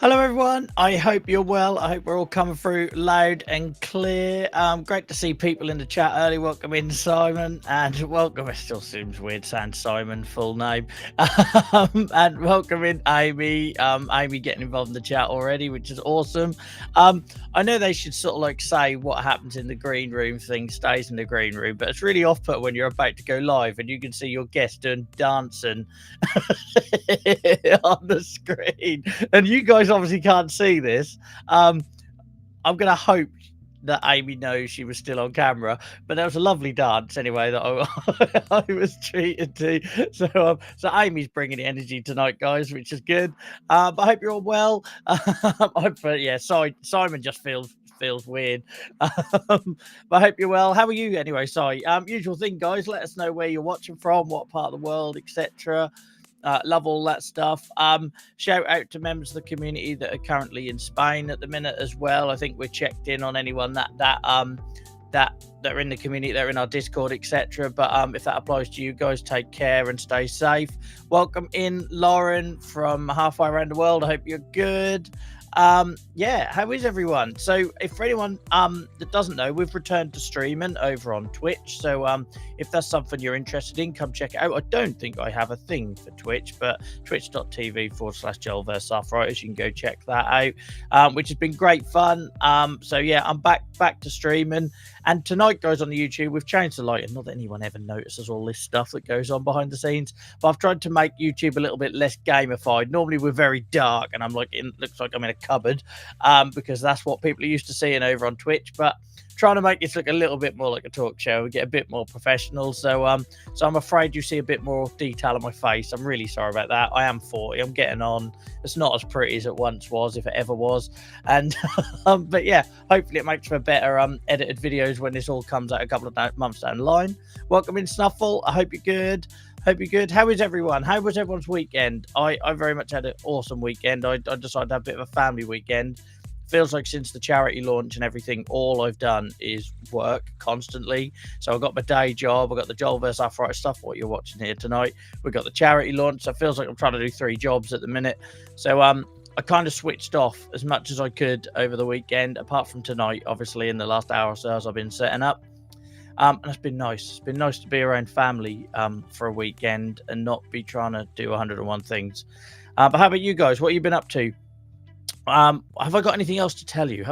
Hello, everyone. I hope you're well. I hope we're all coming through loud and clear. Great to see people in the chat early. Welcome in, Simon, and welcome. It still seems weird saying Simon full name. And welcome in, Amy. Amy getting involved in the chat already, which is awesome. I know they should sort of like say what happens in the green room thing stays in the green room, but it's really off-put when you're about to go live and you can see your guest doing dancing on the screen, and you guys obviously can't see this. I'm gonna hope that Amy knows she was still on camera, but there was a lovely dance anyway that I was treated to. So Amy's bringing the energy tonight, guys, which is good. But I hope you're all well. But yeah, sorry, Simon just feels weird. But I hope you're well. How are you anyway? Sorry. Usual thing, guys. Let us know where you're watching from, what part of the world, etc. Love all that stuff. Shout out to members of the community that are currently in Spain at the minute as well. I think we're checked in on anyone that are in the community, they're in our Discord, etc. But if that applies to you guys, take care and stay safe. Welcome in, Lauren from halfway around the world. I hope you're good. Yeah, how is everyone? So if for anyone that doesn't know, we've returned to streaming over on Twitch. So if that's something you're interested in, come check it out. I don't think I have a thing for Twitch, but twitch.tv/JoelVersusArthritis, you can go check that out, which has been great fun. So yeah, I'm back to streaming. And tonight, guys, on the YouTube, we've changed the lighting. Not that anyone ever notices all this stuff that goes on behind the scenes, but I've tried to make YouTube a little bit less gamified. Normally, we're very dark, and I'm like, it looks like I'm in a cupboard, because that's what people are used to seeing over on Twitch. But trying to make this look a little bit more like a talk show, we get a bit more professional. So I'm afraid you see a bit more detail on my face. I'm really sorry about that. I am 40. I'm getting on. It's not as pretty as it once was, if it ever was. And but yeah, hopefully it makes for better edited videos when this all comes out a couple of months down the line. Welcome in, Snuffle. I hope you're good. How is everyone? How was everyone's weekend? I very much had an awesome weekend. I decided to have a bit of a family weekend. Feels like since the charity launch and everything, all I've done is work constantly. So I got my day job, I got the Joel versus Arthritis stuff, what you're watching here tonight. We got the charity launch. So it feels like I'm trying to do 3 jobs at the minute. So I kind of switched off as much as I could over the weekend, apart from tonight, obviously, in the last hour or so as I've been setting up. And it's been nice. It's been nice to be around family for a weekend and not be trying to do 101 things. But how about you guys? What have you been up to? Have I got anything else to tell you?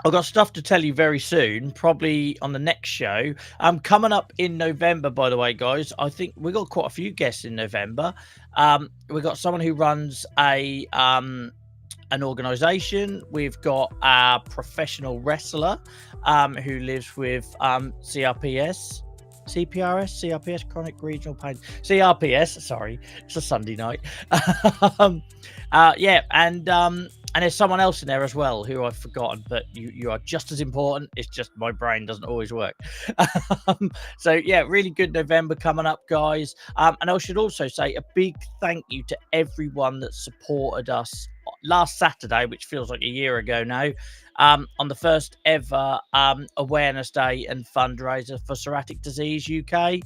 I've got stuff to tell you very soon, probably on the next show. Coming up in November, by the way, guys. I think we got quite a few guests in November. We got someone who runs an organization. We've got a professional wrestler who lives with CRPS, chronic regional pain. CRPS, sorry, it's a Sunday night. Yeah, and there's someone else in there as well who I've forgotten, but you are just as important. It's just my brain doesn't always work. So yeah, really good November coming up, guys. And I should also say a big thank you to everyone that supported us last Saturday, which feels like a year ago now, on the first ever awareness day and fundraiser for psoriatic disease UK.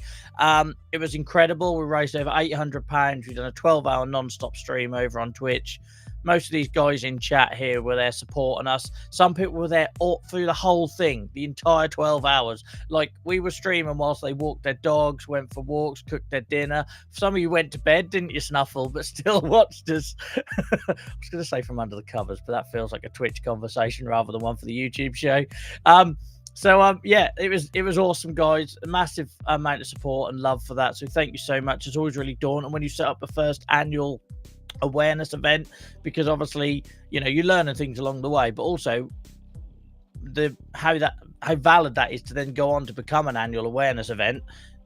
It was incredible. We raised over £800. We've done a 12-hour non-stop stream over on Twitch. Most of these guys in chat here were there supporting us. Some people were there all through the whole thing, the entire 12 hours. Like, we were streaming whilst they walked their dogs, went for walks, cooked their dinner. Some of you went to bed, didn't you, Snuffle, but still watched us. I was going to say from under the covers, but that feels like a Twitch conversation rather than one for the YouTube show. Yeah, it was awesome, guys. A massive amount of support and love for that. So thank you so much. It's always really daunting when you set up the first annual awareness event, because obviously, you know, you're learning things along the way, but also how valid that is to then go on to become an annual awareness event.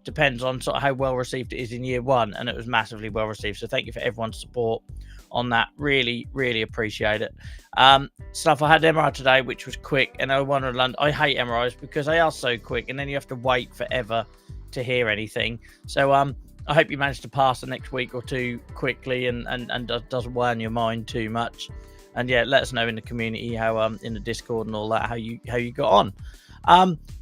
depends on sort of how well received it is in year one, and it was massively well received. So thank you for everyone's support on that. Really, really appreciate it. Stuff, I had MRI today, which was quick, and I wanted to London. I hate MRIs because they are so quick, and then you have to wait forever to hear anything. So I hope you manage to pass the next week or two quickly, and doesn't weigh on your mind too much. And yeah, let us know in the community how in the Discord and all that how you got on.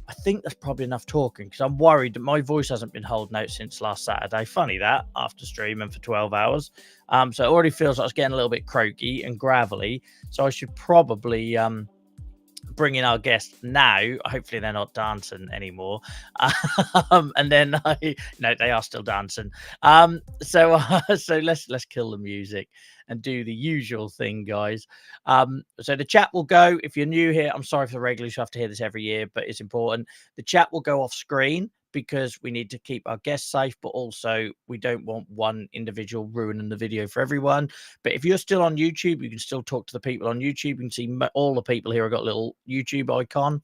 I think that's probably enough talking, because I'm worried that my voice hasn't been holding out since last Saturday. Funny that, after streaming for 12 hours. So it already feels like it's getting a little bit croaky and gravelly. So I should probably bring in our guests now. Hopefully they're not dancing anymore. And then they are still dancing. So let's kill the music and do the usual thing, guys. So the chat will go. If you're new here, I'm sorry for the regulars who have to hear this every year, but it's important. The chat will go off screen because we need to keep our guests safe, but also we don't want one individual ruining the video for everyone. But if you're still on YouTube, you can still talk to the people on YouTube. You can see all the people here have got a little YouTube icon.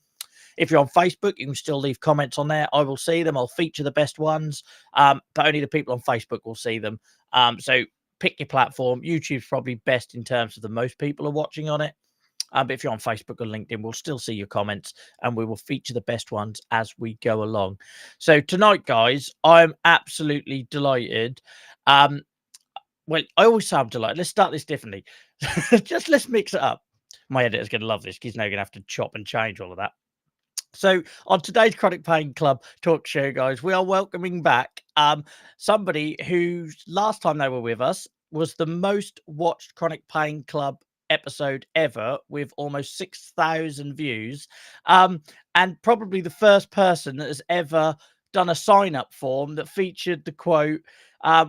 If you're on Facebook, you can still leave comments on there. I will see them. I'll feature the best ones, but only the people on Facebook will see them. So pick your platform. YouTube's probably best in terms of the most people are watching on it. But if you're on Facebook or LinkedIn, we'll still see your comments, and we will feature the best ones as we go along. So tonight, guys, I'm absolutely delighted. Well, I always say I'm delighted. Let's start this differently. Just let's mix it up. My editor's going to love this. He's now going to have to chop and change all of that. So on today's Chronic Pain Club talk show, guys, we are welcoming back somebody whose last time they were with us was the most watched Chronic Pain Club episode ever, with almost 6,000 views, and probably the first person that has ever done a sign-up form that featured the quote,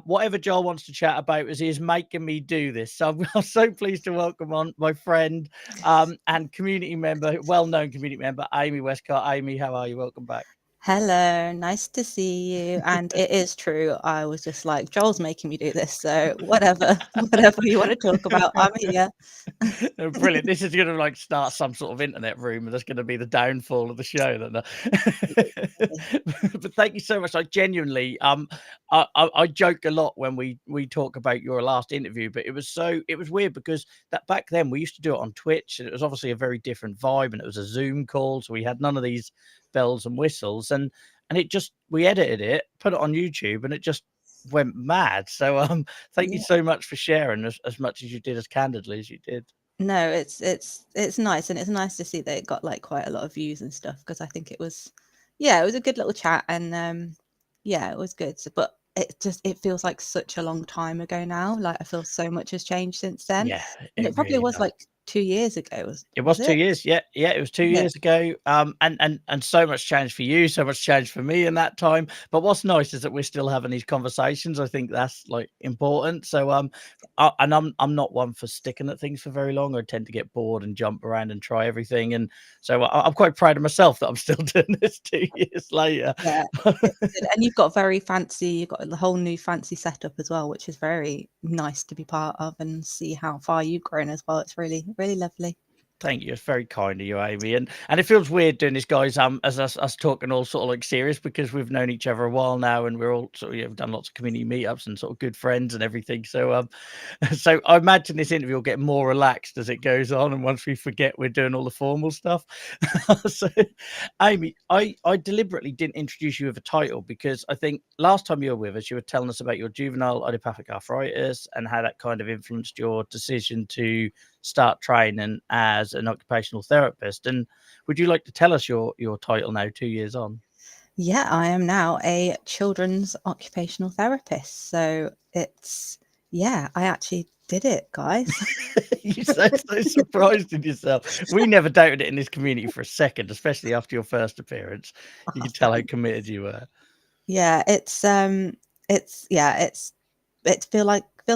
whatever Joel wants to chat about is he is making me do this. So I'm so pleased to welcome on my friend and community member, well-known community member, Amy Wescott. Amy, how are you? Welcome back. Hello, nice to see you. And it is true. I was just like, Joel's making me do this. So whatever you want to talk about, I'm here. Brilliant. This is going to like start some sort of internet rumor that's going to be the downfall of the show. But thank you so much. I genuinely, I joke a lot when we talk about your last interview, but it was weird because that back then we used to do it on Twitch, and it was obviously a very different vibe, and it was a Zoom call, so we had none of these bells and whistles, and we edited it, put it on YouTube, and it just went mad. So thank you so much for sharing as much as you did, as candidly as you did. No, it's nice, and it's nice to see that it got like quite a lot of views and stuff, because I think it was a good little chat, and it was good. So, but it feels like such a long time ago now. Like I feel so much has changed since then. Yeah, and it probably really was does. like 2 years ago. It was 2 years. Yeah, it was 2 years ago. And so much changed for you, so much changed for me in that time. But what's nice is that we're still having these conversations. I think that's like important. So I'm not one for sticking at things for very long. I tend to get bored and jump around and try everything. And so I'm quite proud of myself that I'm still doing this 2 years later. Yeah, and you've got you've got the whole new fancy setup as well, which is very nice to be part of and see how far you've grown as well. It's really, really lovely. Thank you. It's very kind of you, Amy. And it feels weird doing this, guys, as us talking all sort of like serious, because we've known each other a while now, and we're all sort of, we've done lots of community meetups and sort of good friends and everything. So so I imagine this interview will get more relaxed as it goes on, and once we forget we're doing all the formal stuff. So Amy, I deliberately didn't introduce you with a title, because I think last time you were with us, you were telling us about your juvenile idiopathic arthritis and how that kind of influenced your decision to start training as an occupational therapist. And would you like to tell us your title now, 2 years on? Yeah, I am now a children's occupational therapist. So it's, I actually did it, guys. You sound so surprised in yourself. We never doubted it in this community for a second, especially after your first appearance. You can tell how committed you were. Yeah, it feels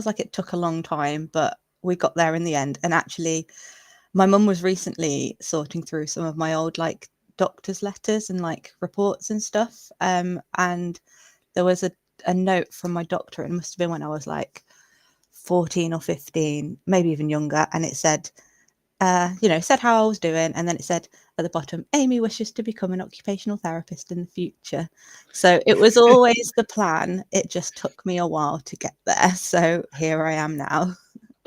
like it took a long time, but we got there in the end. And actually, my mum was recently sorting through some of my old like doctor's letters and like reports and stuff. And there was a note from my doctor. It must have been when I was like 14 or 15, maybe even younger. And it said, said how I was doing, and then it said at the bottom, Amy wishes to become an occupational therapist in the future. So it was always the plan. It just took me a while to get there. So here I am now.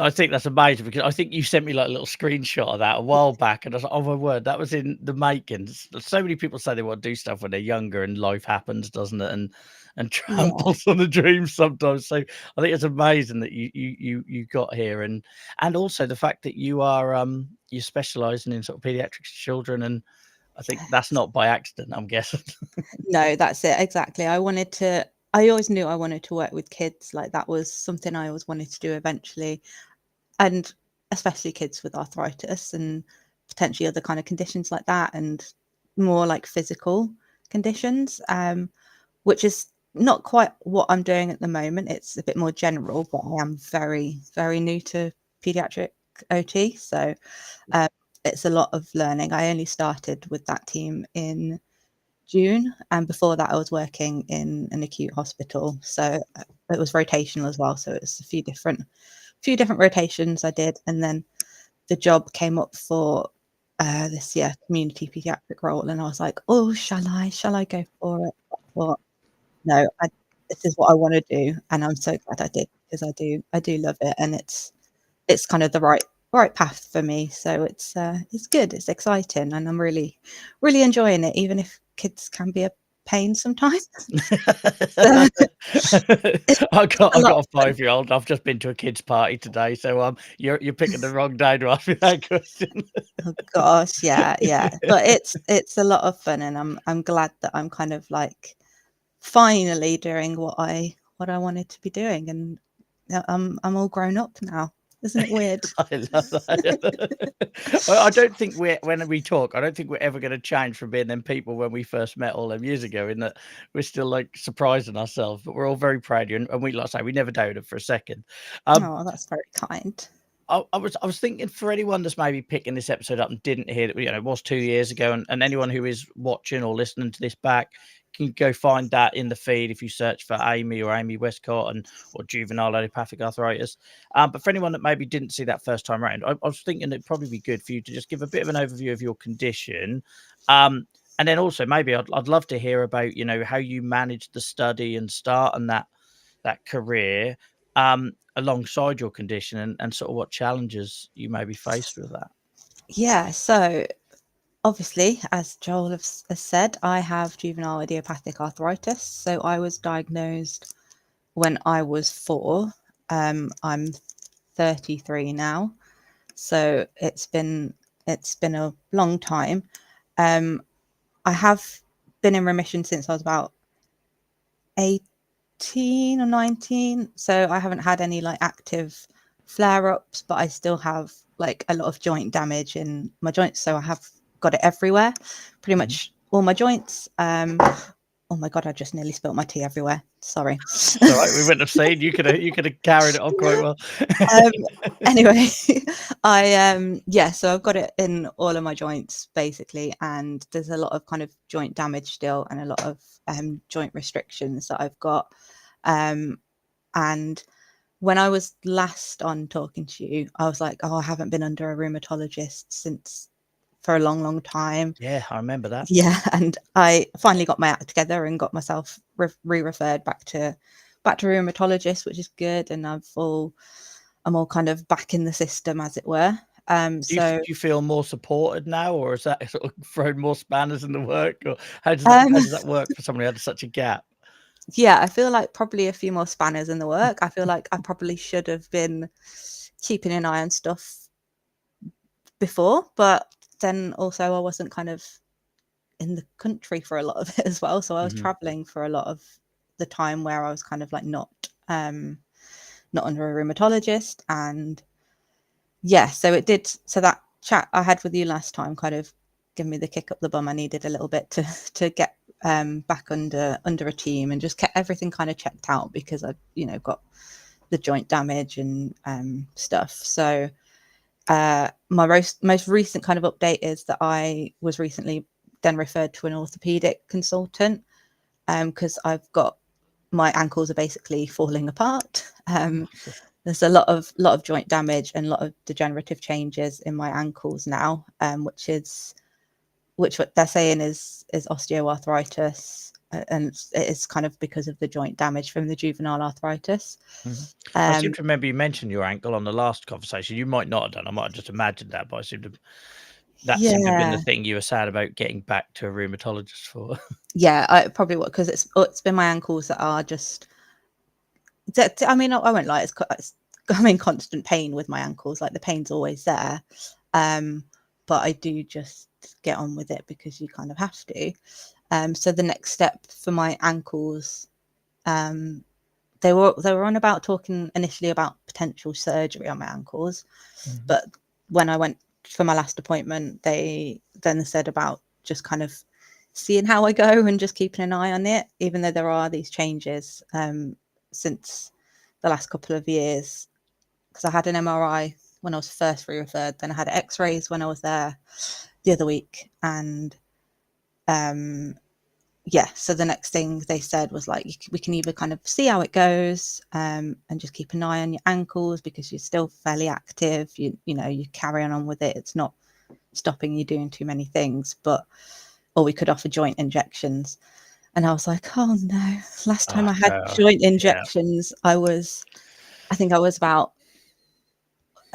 I think that's amazing, because I think you sent me like a little screenshot of that a while back, and I was like, oh my word, that was in the making. So many people say they want to do stuff when they're younger, and life happens, doesn't it? And Yeah. tramples on the dreams sometimes. So I think it's amazing that you got here, and also the fact that you're specialising in sort of paediatric children, and I think that's not by accident, I'm guessing. No, that's it. Exactly. I always knew I wanted to work with kids. Like that was something I always wanted to do eventually. And especially kids with arthritis and potentially other kind of conditions like that, and more like physical conditions, which is not quite what I'm doing at the moment. It's a bit more general, but I am very, very new to paediatric OT. So it's a lot of learning. I only started with that team in June, and before that I was working in an acute hospital, so it was rotational as well, so it's a few different rotations I did, and then the job came up for this community pediatric role, and I was like, oh, shall I go for it? I thought, no, this is what I want to do, and I'm so glad I did, because I do love it, and it's kind of the right path for me. So it's good, it's exciting, and I'm really, really enjoying it, even if kids can be a pain sometimes. So I've got a lot a of fun. 5-year-old. I've just been to a kids' party today, so you're picking the wrong day to ask me that question. Oh gosh, yeah, but it's a lot of fun, and I'm glad that I'm kind of like finally doing what I wanted to be doing, and I'm all grown up now. Isn't it weird? I love that. I don't think when we talk, I don't think we're ever going to change from being them people when we first met all them years ago, in that we're still like surprising ourselves, but we're all very proud of you, and we, like I say, we never doubted for a second. Oh, that's very kind. I was thinking, for anyone that's maybe picking this episode up and didn't hear that, it was 2 years ago, and anyone who is watching or listening to this back can go find that in the feed if you search for Amy or Amy Wescott or Juvenile Idiopathic Arthritis. But for anyone that maybe didn't see that first time around, I was thinking it'd probably be good for you to just give a bit of an overview of your condition. And then also maybe I'd love to hear about, how you managed the study and start on that career alongside your condition, and sort of what challenges you may be faced with that. Yeah, so obviously, as Joel has said, I have juvenile idiopathic arthritis. So I was diagnosed when I was 4. I'm 33 now, so it's been a long time. I have been in remission since I was about 18 or 19, so I haven't had any like active flare-ups, but I still have like a lot of joint damage in my joints, so I have got it everywhere, pretty much all my joints. Oh my god, I just nearly spilled my tea everywhere. Sorry. It's all right. We wouldn't have seen. You could have carried it on quite well. Anyway, so I've got it in all of my joints basically, and there's a lot of kind of joint damage still, and a lot of joint restrictions that I've got. And when I was last on talking to you, I was like, oh, I haven't been under a rheumatologist for a long, long time. Yeah, I remember that. Yeah, and I finally got my act together and got myself re-referred back to rheumatologist, which is good, and I'm all kind of back in the system, as it were. Do you feel more supported now, or is that sort of thrown more spanners in the work, or how does that work for somebody who had such a gap? Yeah, I feel like probably a few more spanners in the work. I feel like I probably should have been keeping an eye on stuff before, but then also I wasn't kind of in the country for a lot of it as well. So I was traveling for a lot of the time where I was kind of like not under a rheumatologist. And so it did. So that chat I had with you last time kind of gave me the kick up the bum I needed a little bit to get back under a team and just get everything kind of checked out, because I got the joint damage and stuff. So my most recent kind of update is that I was recently then referred to an orthopedic consultant, because I've got, my ankles are basically falling apart. there's a lot of joint damage and a lot of degenerative changes in my ankles now, which what they're saying is osteoarthritis, and it is kind of because of the joint damage from the juvenile arthritis. I seem to remember you mentioned your ankle on the last conversation. You might not have done. I might have just imagined that, but seemed to have been the thing you were sad about getting back to a rheumatologist for. Yeah, I probably would, because it's been my ankles that are just. I mean, I won't lie. I'm in constant pain with my ankles. Like, the pain's always there, but I do just get on with it because you kind of have to. So the next step for my ankles, they were on about talking initially about potential surgery on my ankles, but when I went for my last appointment, they then said about just kind of seeing how I go and just keeping an eye on it, even though there are these changes since the last couple of years. Because I had an MRI when I was first re-referred, then I had X-rays when I was there the other week, and so the next thing they said was like, we can either kind of see how it goes, and just keep an eye on your ankles because you're still fairly active, you know, you carry on with it, it's not stopping you doing too many things, or we could offer joint injections. And I was like, oh no. Last time I had joint injections, I think I was about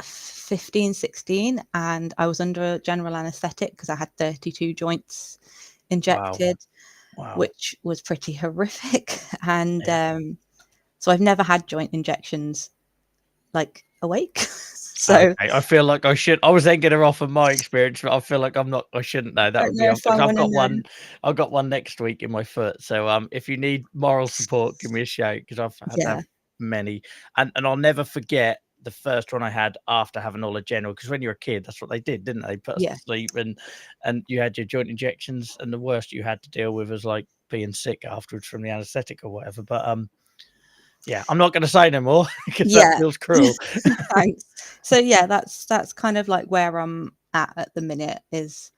15, 16, and I was under general anaesthetic because I had 32 joints injected. Wow. Which was pretty horrific. And so I've never had joint injections like awake. So I feel like I should. I was then going to offer my experience, but I feel like I shouldn't know. That would be. I've got one next week in my foot. So if you need moral support, give me a shout, because I've had many, and I'll never forget the first one I had after having all the general, because when you're a kid, that's what they did, didn't they? Put us to sleep, and you had your joint injections, and the worst you had to deal with was like being sick afterwards from the anaesthetic or whatever. But yeah, I'm not going to say no more because that feels cruel. Thanks. So that's kind of like where I'm at the minute, is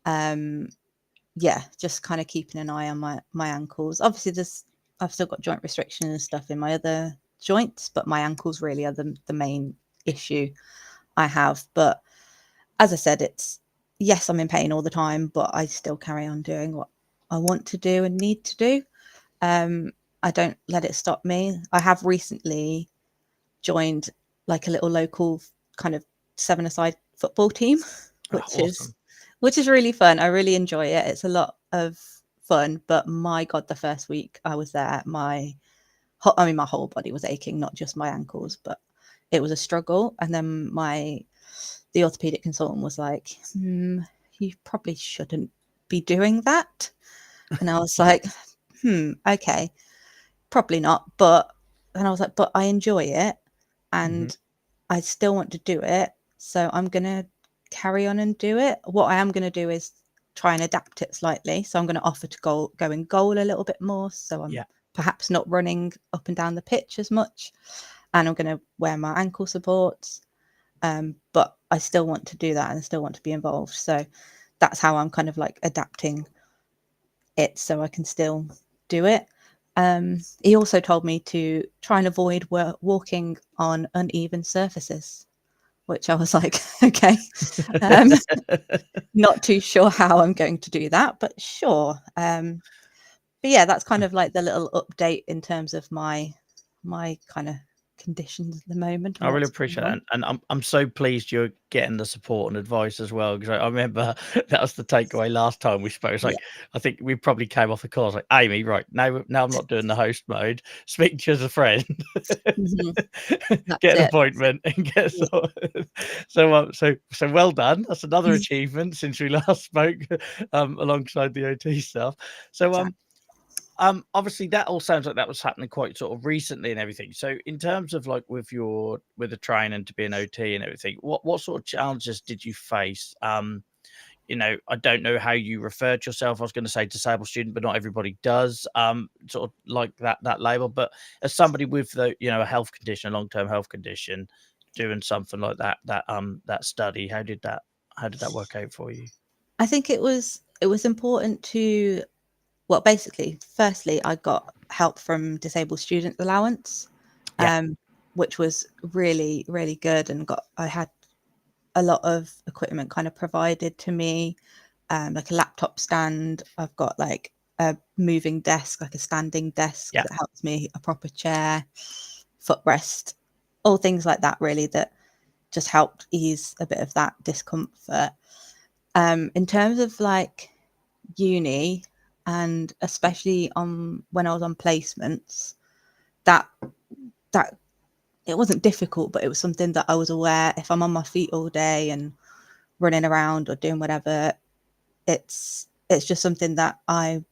just kind of keeping an eye on my ankles. Obviously I've still got joint restriction and stuff in my other joints, but my ankles really are the main issue I have. But as I said, yes, I'm in pain all the time, but I still carry on doing what I want to do and need to do. I don't let it stop me. I have recently joined like a little local kind of 7-a-side football team, which is really fun. I really enjoy it. It's a lot of fun, but my God, the first week I was there, my whole body was aching, not just my ankles, but it was a struggle. And then the orthopedic consultant was like, you probably shouldn't be doing that. And I was like, okay, probably not. But then I was like, but I enjoy it and I still want to do it. So I'm going to carry on and do it. What I am going to do is try and adapt it slightly. So I'm going to offer to go in goal a little bit more. So I'm perhaps not running up and down the pitch as much. And I'm going to wear my ankle supports. But I still want to do that and still want to be involved. So that's how I'm kind of like adapting it so I can still do it. He also told me to try and avoid walking on uneven surfaces, which I was like, okay, not too sure how I'm going to do that, but sure. But yeah, that's kind of like the little update in terms of my kind of conditions at the moment. I really appreciate that, and I'm so pleased you're getting the support and advice as well, because I remember that was the takeaway last time we spoke. It's like, I think we probably came off the call. I was like, Amy, right now I'm not doing the host mode. Speak to you as a friend, get an appointment, and get sorted. So well done. That's another achievement since we last spoke, alongside the OT stuff. So obviously that all sounds like that was happening quite sort of recently and everything. So in terms of like with the training to be an OT and everything, what sort of challenges did you face? You know, I don't know how you refer to yourself. I was going to say disabled student, but not everybody does. Sort of like that label. But as somebody with a health condition, a long-term health condition, doing something like that study, how did that work out for you? I think it was important to. Well, basically, firstly, I got help from disabled student allowance. which was really, really good. And I had a lot of equipment kind of provided to me, like a laptop stand. I've got like a moving desk, like a standing desk that helps me, a proper chair, footrest, all things like that, really, that just helped ease a bit of that discomfort. In terms of like uni, and especially when I was on placements, that it wasn't difficult, but it was something that I was aware, if I'm on my feet all day and running around or doing whatever, it's just something that I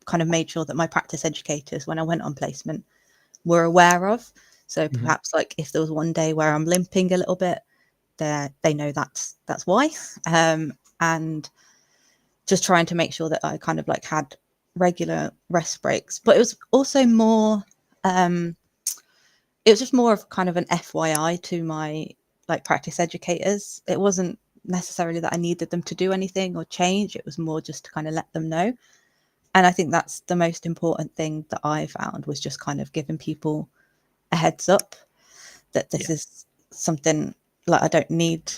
kind of made sure that my practice educators, when I went on placement, were aware of. So perhaps like if there was one day where I'm limping a little bit, they know that's why. And just trying to make sure that I kind of like had regular rest breaks. But it was also more it was just more of kind of an FYI to my like practice educators. It wasn't necessarily that I needed them to do anything or change. It was more just to kind of let them know. And I think that's the most important thing that I found, was just kind of giving people a heads up that this is something, like, I don't need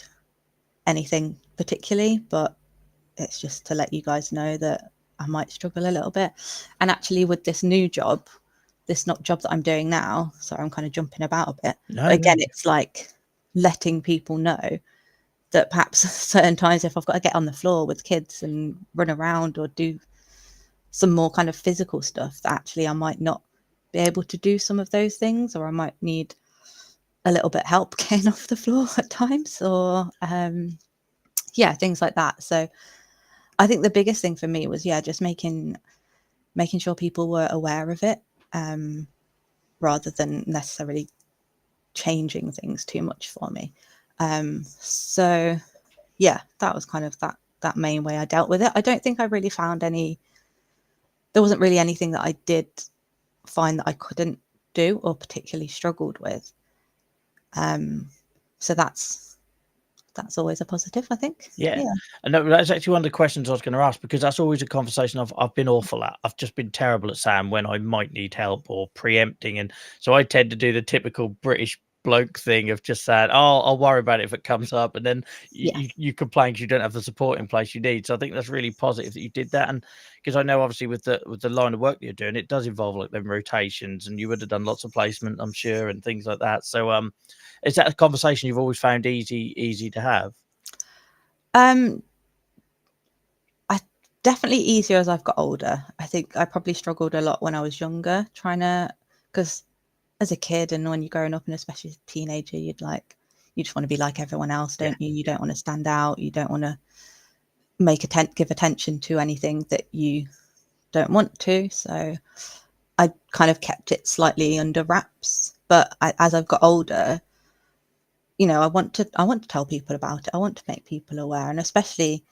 anything particularly, but it's just to let you guys know that I might struggle a little bit. And actually with this new job, this not job that I'm doing now, so I'm kind of jumping about a bit, but again, it's like letting people know that perhaps certain times if I've got to get on the floor with kids and run around or do some more kind of physical stuff, that actually I might not be able to do some of those things, or I might need a little bit help getting off the floor at times, or things like that. So I think the biggest thing for me was just making sure people were aware of it, rather than necessarily changing things too much for me. So that was kind of that main way I dealt with it. I don't think I really found there wasn't really anything that I did find that I couldn't do or particularly struggled with. So that's always a positive, I think. Yeah. And that's actually one of the questions I was going to ask, because that's always a conversation I've been awful at. I've just been terrible at saying when I might need help or preempting. And so I tend to do the typical British bloke thing of just saying, "Oh, I'll worry about it if it comes up," and then you complain because you don't have the support in place you need. So I think that's really positive that you did that. And because I know obviously with the line of work that you're doing, it does involve like them rotations, and you would have done lots of placement, I'm sure, and things like that. So is that a conversation you've always found easy to have? I definitely easier as I've got older. I think I probably struggled a lot when I was younger, because as a kid and when you're growing up, and especially as a teenager, you just want to be like everyone else, don't you? You don't want to stand out. You don't want to give attention to anything that you don't want to. So I kind of kept it slightly under wraps. But as I've got older, I want to tell people about it. I want to make people aware, and especially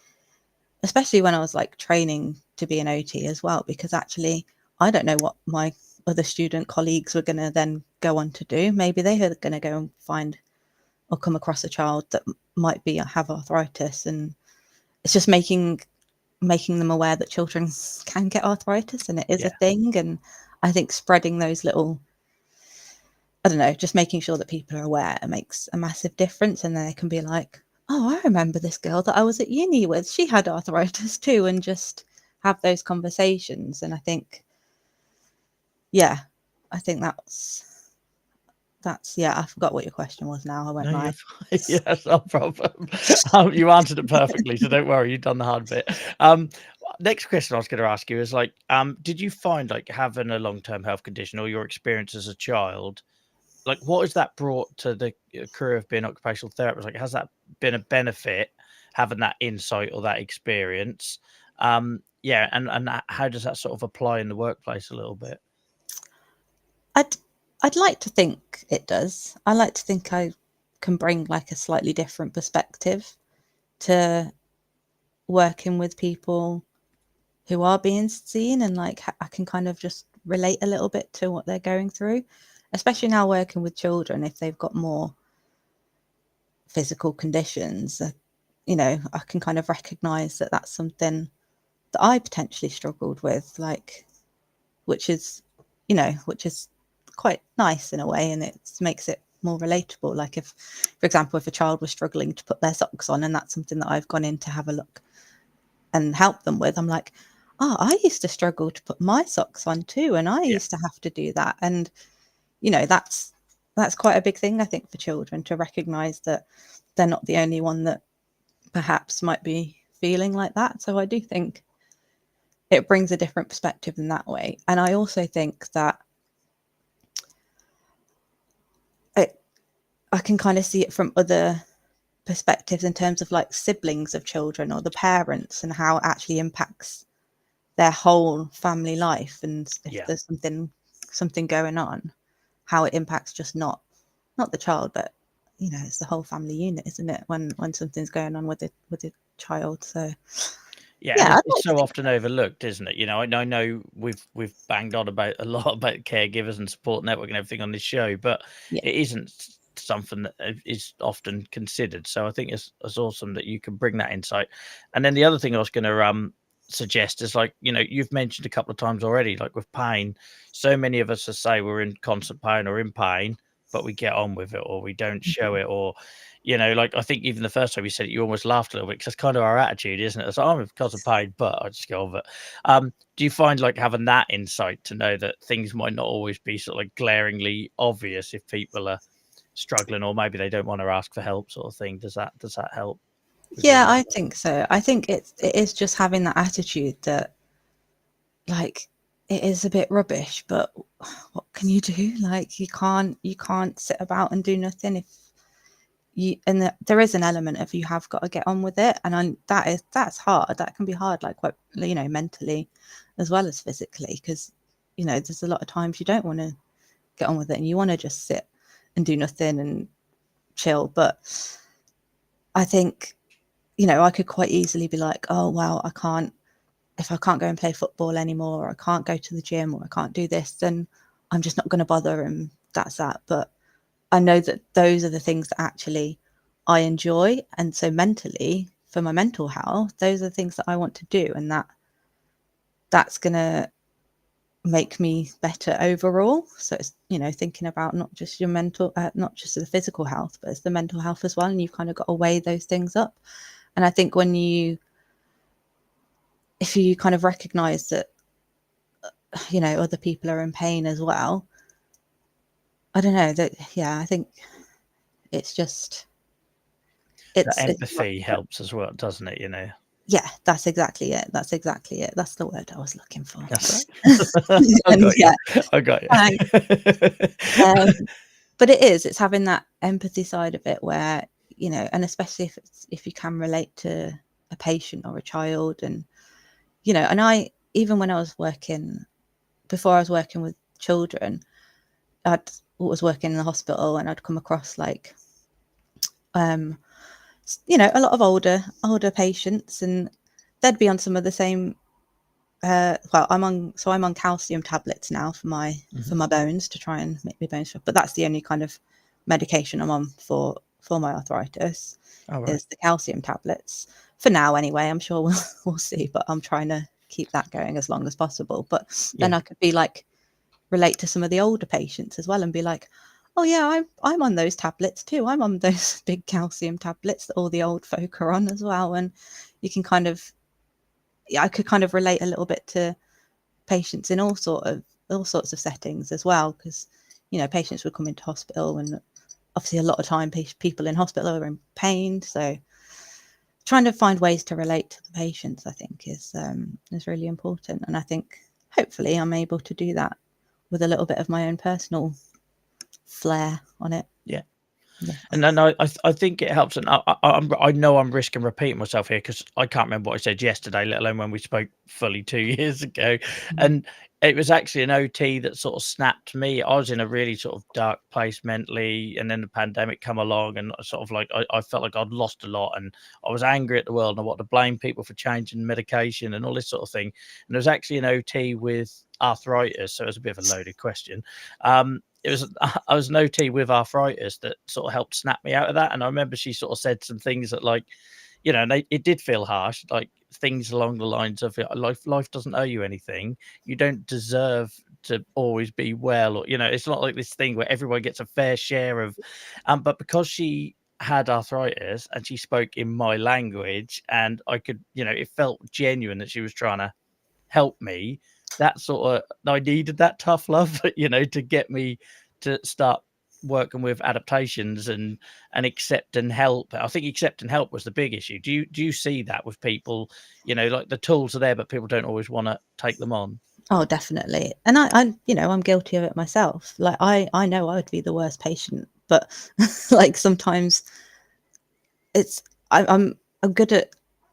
when I was like training to be an OT as well, because actually I don't know what my other student colleagues were going to then go on to do. Maybe they are going to go and find or come across a child that might have arthritis, and it's just making them aware that children can get arthritis and it is a thing. And I think spreading those little, I don't know, just making sure that people are aware makes a massive difference. And then they can be like, "Oh, I remember this girl that I was at uni with. She had arthritis too," and just have those conversations. And I think, I forgot what your question was now. I won't lie. Yes, no problem. You answered it perfectly, so don't worry, you've done the hard bit. Next question I was going to ask you is like, did you find like having a long-term health condition or your experience as a child, like what has that brought to the career of being an occupational therapist? Like, has that been a benefit, having that insight or that experience? And how does that sort of apply in the workplace a little bit? I'd like to think it does. I like to think I can bring like a slightly different perspective to working with people who are being seen, and like I can kind of just relate a little bit to what they're going through, especially now working with children. If they've got more physical conditions, I can kind of recognize that that's something that I potentially struggled with, like, which is quite nice in a way, and it makes it more relatable. Like if, for example, if a child was struggling to put their socks on, and that's something that I've gone in to have a look and help them with, I'm like, oh, I used to struggle to put my socks on too, and I used to have to do that. And that's quite a big thing, I think, for children to recognize that they're not the only one that perhaps might be feeling like that. So I do think it brings a different perspective in that way. And I also think that I can kind of see it from other perspectives in terms of like siblings of children or the parents, and how it actually impacts their whole family life. And if there's something going on, how it impacts just not the child, but it's the whole family unit, isn't it, when something's going on with a child. So and it's so often overlooked, isn't it? I know we've banged on about a lot about caregivers and support network and everything on this show, but it isn't something that is often considered. So I think it's awesome that you can bring that insight. And then the other thing I was going to suggest is, like, you've mentioned a couple of times already, like with pain, so many of us say we're in constant pain or in pain, but we get on with it, or we don't show it, or like, I think even the first time you said it, you almost laughed a little bit, because that's kind of our attitude, isn't it? It's like, I'm because of pain, but I just get on with it. Do you find, like, having that insight to know that things might not always be sort of like glaringly obvious if people are struggling, or maybe they don't want to ask for help, sort of thing? Does that help? Yeah, I think so. I think it is just having that attitude that, like, it is a bit rubbish, but what can you do? Like, you can't sit about and do nothing. If you, and there is an element of, you have got to get on with it, and that's hard. That can be hard, like, what, mentally as well as physically, because there's a lot of times you don't want to get on with it, and you want to just sit and do nothing and chill. But I think I could quite easily be like, oh wow, if I can't go and play football anymore, or I can't go to the gym, or I can't do this, then I'm just not going to bother, and that's that. But I know that those are the things that actually I enjoy, and so mentally, for my mental health, those are the things that I want to do, and that's going to make me better overall. So it's thinking about not just your mental, not just the physical health, but it's the mental health as well, and you've kind of got to weigh those things up. And I think if you kind of recognize that other people are in pain as well, I don't know, that I think it's just empathy helps as well, doesn't it? Yeah, that's exactly it. That's the word I was looking for. That's right. I got you. But it's having that empathy side of it, where and especially if you can relate to a patient or a child, and and I, even when I was working, before I was working with children, I was working in the hospital, and I'd come across, like, a lot of older patients, and they'd be on some of the same well, I'm on calcium tablets now for my bones, to try and make my bones strong. But that's the only kind of medication I'm on for my arthritis. Is the calcium tablets for now, anyway. I'm sure we'll see, but I'm trying to keep that going as long as possible. But then I could be like, relate to some of the older patients as well, and be like, oh yeah, I'm on those tablets too. I'm on those big calcium tablets that all the old folk are on as well. And you can kind of, I could kind of relate a little bit to patients in all sorts of settings as well, because patients would come into hospital, and obviously a lot of time people in hospital are in pain. So trying to find ways to relate to the patients, I think, is really important. And I think hopefully I'm able to do that with a little bit of my own personal flair on it. Yeah. And then I think it helps, and I know I'm risking repeating myself here, because I can't remember what I said yesterday, let alone when we spoke fully 2 years ago. And it was actually an OT that sort of snapped me. I was in a really sort of dark place mentally, and then the pandemic come along, and sort of like I felt like I'd lost a lot, and I was angry at the world, and I wanted to blame people for changing medication and all this sort of thing. And there was actually an OT with arthritis, so it was a bit of a loaded question. I was an OT with arthritis that sort of helped snap me out of that. And I remember she sort of said some things that, like, and it did feel harsh, like things along the lines of, life doesn't owe you anything. You don't deserve to always be well, or it's not like this thing where everyone gets a fair share of. But because she had arthritis and she spoke in my language, and I could, it felt genuine that she was trying to help me. That sort of, I needed that tough love, to get me to start working with adaptations and accept and help. I think accept and help was the big issue. Do you see that with people? Like the tools are there, but people don't always want to take them on. Oh, definitely. And I'm guilty of it myself. Like I know I would be the worst patient, but like sometimes I'm good at,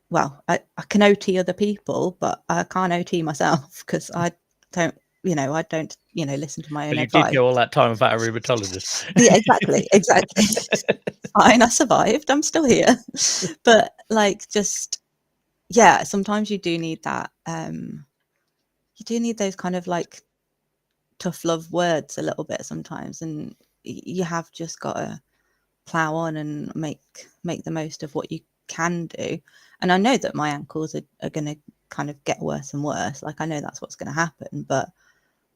well, I can OT other people, but I can't OT myself because I don't listen to my own Well, you advice. did go all that time without a rheumatologist. Yeah, exactly. Fine, I survived. I'm still here. But like, just, yeah, sometimes you do need that. You do need those kind of like tough love words a little bit sometimes, and you have just got to plow on and make the most of what you can do. And I know that my ankles are going to kind of get worse and worse. Like, I know that's what's going to happen, but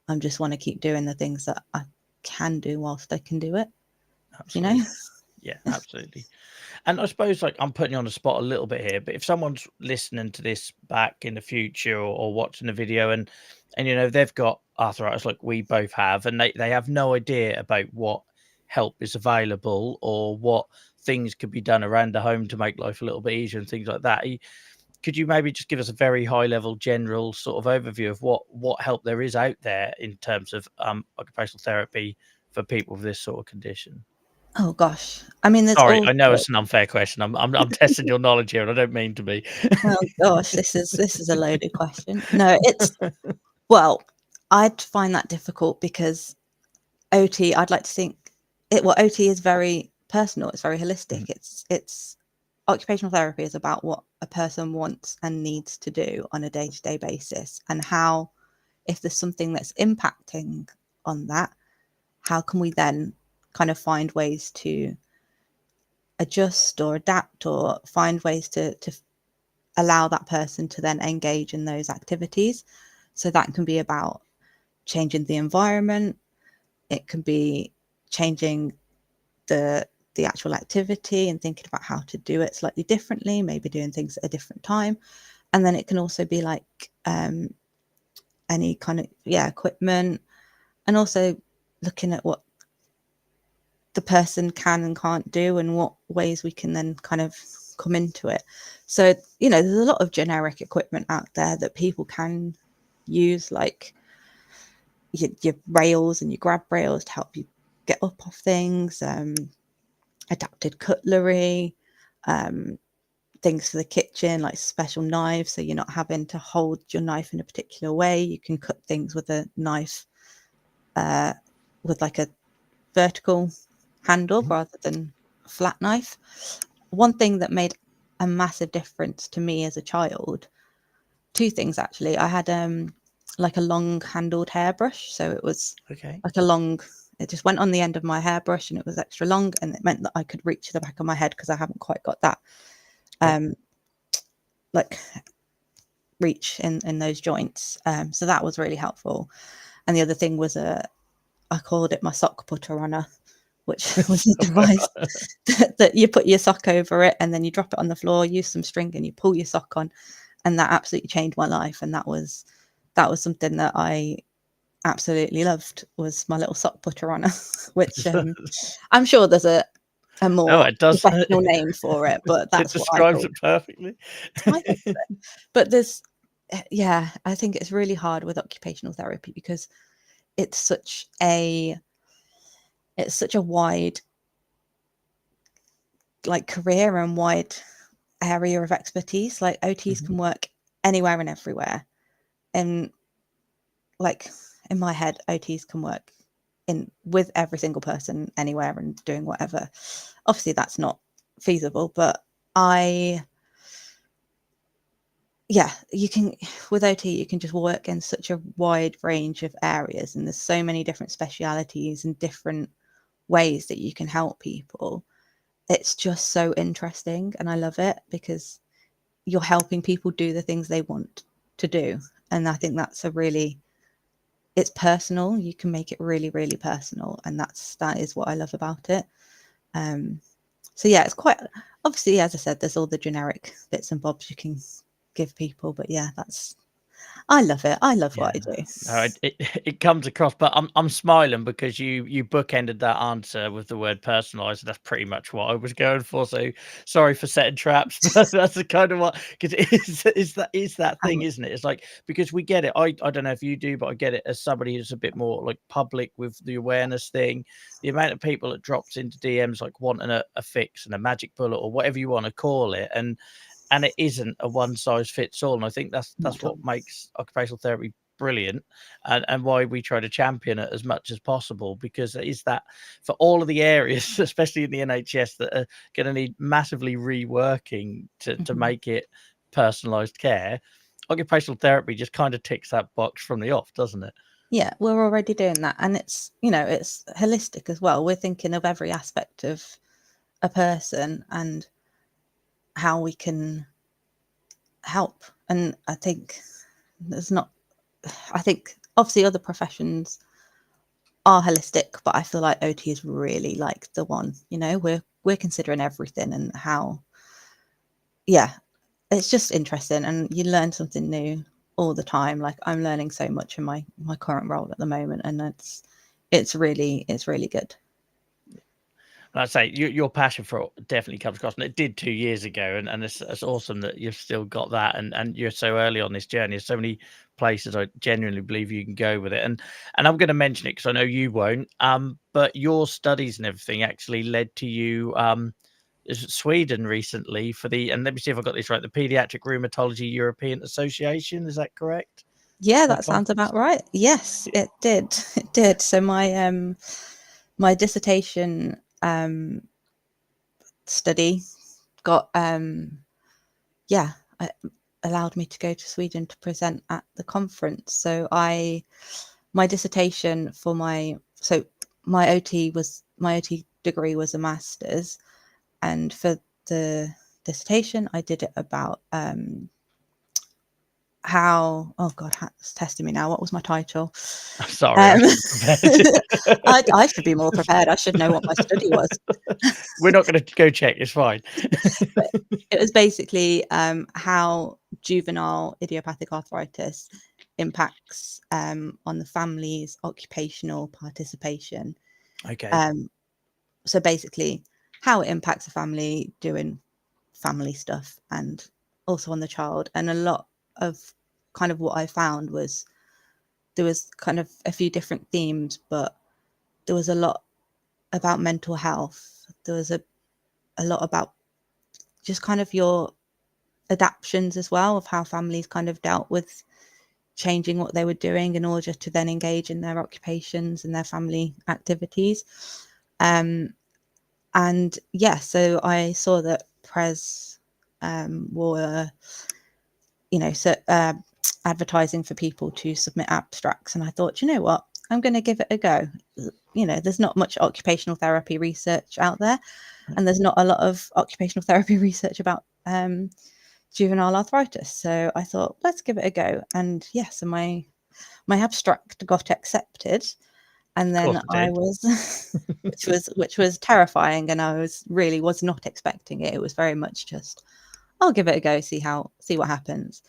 I just want to keep doing the things that I can do whilst I can do it. Absolutely. Yeah, absolutely. And I suppose, like, I'm putting you on the spot a little bit here, but if someone's listening to this back in the future, or watching the video, and they've got arthritis like we both have, and they have no idea about what help is available or what things could be done around the home to make life a little bit easier and things like that, could you maybe just give us a very high level general sort of overview of what help there is out there in terms of occupational therapy for people with this sort of condition? Oh gosh, I mean, there's Sorry, all. I know it's an unfair question. I'm testing your knowledge here, and I don't mean to be. Oh gosh, this is a loaded question. No, well, I'd find that difficult because OT, I'd like to think OT is very personal. It's very holistic. It's occupational therapy is about what a person wants and needs to do on a day-to-day basis, and how, if there's something that's impacting on that, how can we then kind of find ways to adjust or adapt, or find ways to allow that person to then engage in those activities. So that can be about changing the environment. It can be changing the actual activity and thinking about how to do it slightly differently, maybe doing things at a different time. And then it can also be like any kind of equipment, and also looking at what the person can and can't do, and what ways we can then kind of come into it. So there's a lot of generic equipment out there that people can use, like your rails and your grab rails to help you get up off things, adapted cutlery, things for the kitchen, like special knives, so you're not having to hold your knife in a particular way. You can cut things with a knife with like a vertical handle rather than a flat knife. One thing that made a massive difference to me as a child, two things actually. I had like a long handled hairbrush, so it was like it just went on the end of my hairbrush, and it was extra long, and it meant that I could reach the back of my head, because I haven't quite got that like reach in those joints. So that was really helpful. And the other thing was I called it my sock putter runner, which was a device that you put your sock over it, and then you drop it on the floor, use some string, and you pull your sock on. And that absolutely changed my life. And that was something that I absolutely loved, was my little sock putter runner, which I'm sure there's a more professional name for it, but that's what I describes it perfectly. But there's, I think it's really hard with occupational therapy, because it's such a wide like career and wide area of expertise. Like OTs can work anywhere and everywhere, and like in my head, OTs can work with every single person anywhere and doing whatever. Obviously that's not feasible, but you can, with OT, you can just work in such a wide range of areas, and there's so many different specialities and different ways that you can help people. It's just so interesting, and I love it, because you're helping people do the things they want to do. And I think that's a really it's personal. You can make it really, really personal, and that is what I love about it. So yeah, it's quite, obviously, as I said, there's all the generic bits and bobs you can give people, but yeah, I love it. I love what I do. No, it comes across, but I'm smiling because you bookended that answer with the word personalised. That's pretty much what I was going for. So sorry for setting traps, but that's the kind of what, because it's that thing, isn't it? It's like, because we get it. I don't know if you do, but I get it as somebody who's a bit more like public with the awareness thing. The amount of people that drops into DMs like wanting a fix and a magic bullet or whatever you want to call it, and it isn't a one size fits all. And I think that's what makes occupational therapy brilliant, and why we try to champion it as much as possible, because it is that for all of the areas, especially in the NHS, that are going to need massively reworking to make it personalized care. Occupational therapy just kind of ticks that box from the off, doesn't it? Yeah, we're already doing that, and it's, you know, it's holistic as well. We're thinking of every aspect of a person and how we can help. And I think obviously other professions are holistic, but I feel like OT is really like the one. You know, we're considering everything, and how, yeah, it's just interesting, and you learn something new all the time. Like, I'm learning so much in my current role at the moment, and it's really good. Like I say, your passion for it definitely comes across, and it did 2 years ago, and it's awesome that you've still got that, and you're so early on this journey. There's so many places I genuinely believe you can go with it, and I'm going to mention it because I know you won't. But your studies and everything actually led to you Sweden recently for and let me see if I got this right, the Paediatric Rheumatology European Association. Is that correct? Yeah, that sounds about right. Yes, it did. It did. So my dissertation study got allowed me to go to Sweden to present at the conference. So my dissertation for my OT degree was a master's, and for the dissertation I did it about how, oh god, it's testing me now. What was my title? Sorry, I I should be more prepared. I should know what my study was. We're not going to go check. It's fine. But it was basically how juvenile idiopathic arthritis impacts on the family's occupational participation. Okay. So basically, how it impacts a family doing family stuff, and also on the child. And a lot of kind of what I found was there was kind of a few different themes, but there was a lot about mental health. There was a lot about just kind of your adaptions as well, of how families kind of dealt with changing what they were doing in order to then engage in their occupations and their family activities. And yeah, so I saw that Pres were, you know, advertising for people to submit abstracts, and I thought, you know what, I'm going to give it a go. You know, there's not much occupational therapy research out there, and there's not a lot of occupational therapy research about juvenile arthritis. So I thought, let's give it a go. And yes, so my abstract got accepted, and then I was which was terrifying, and I was not expecting it. It was very much just, I'll give it a go, see what happens.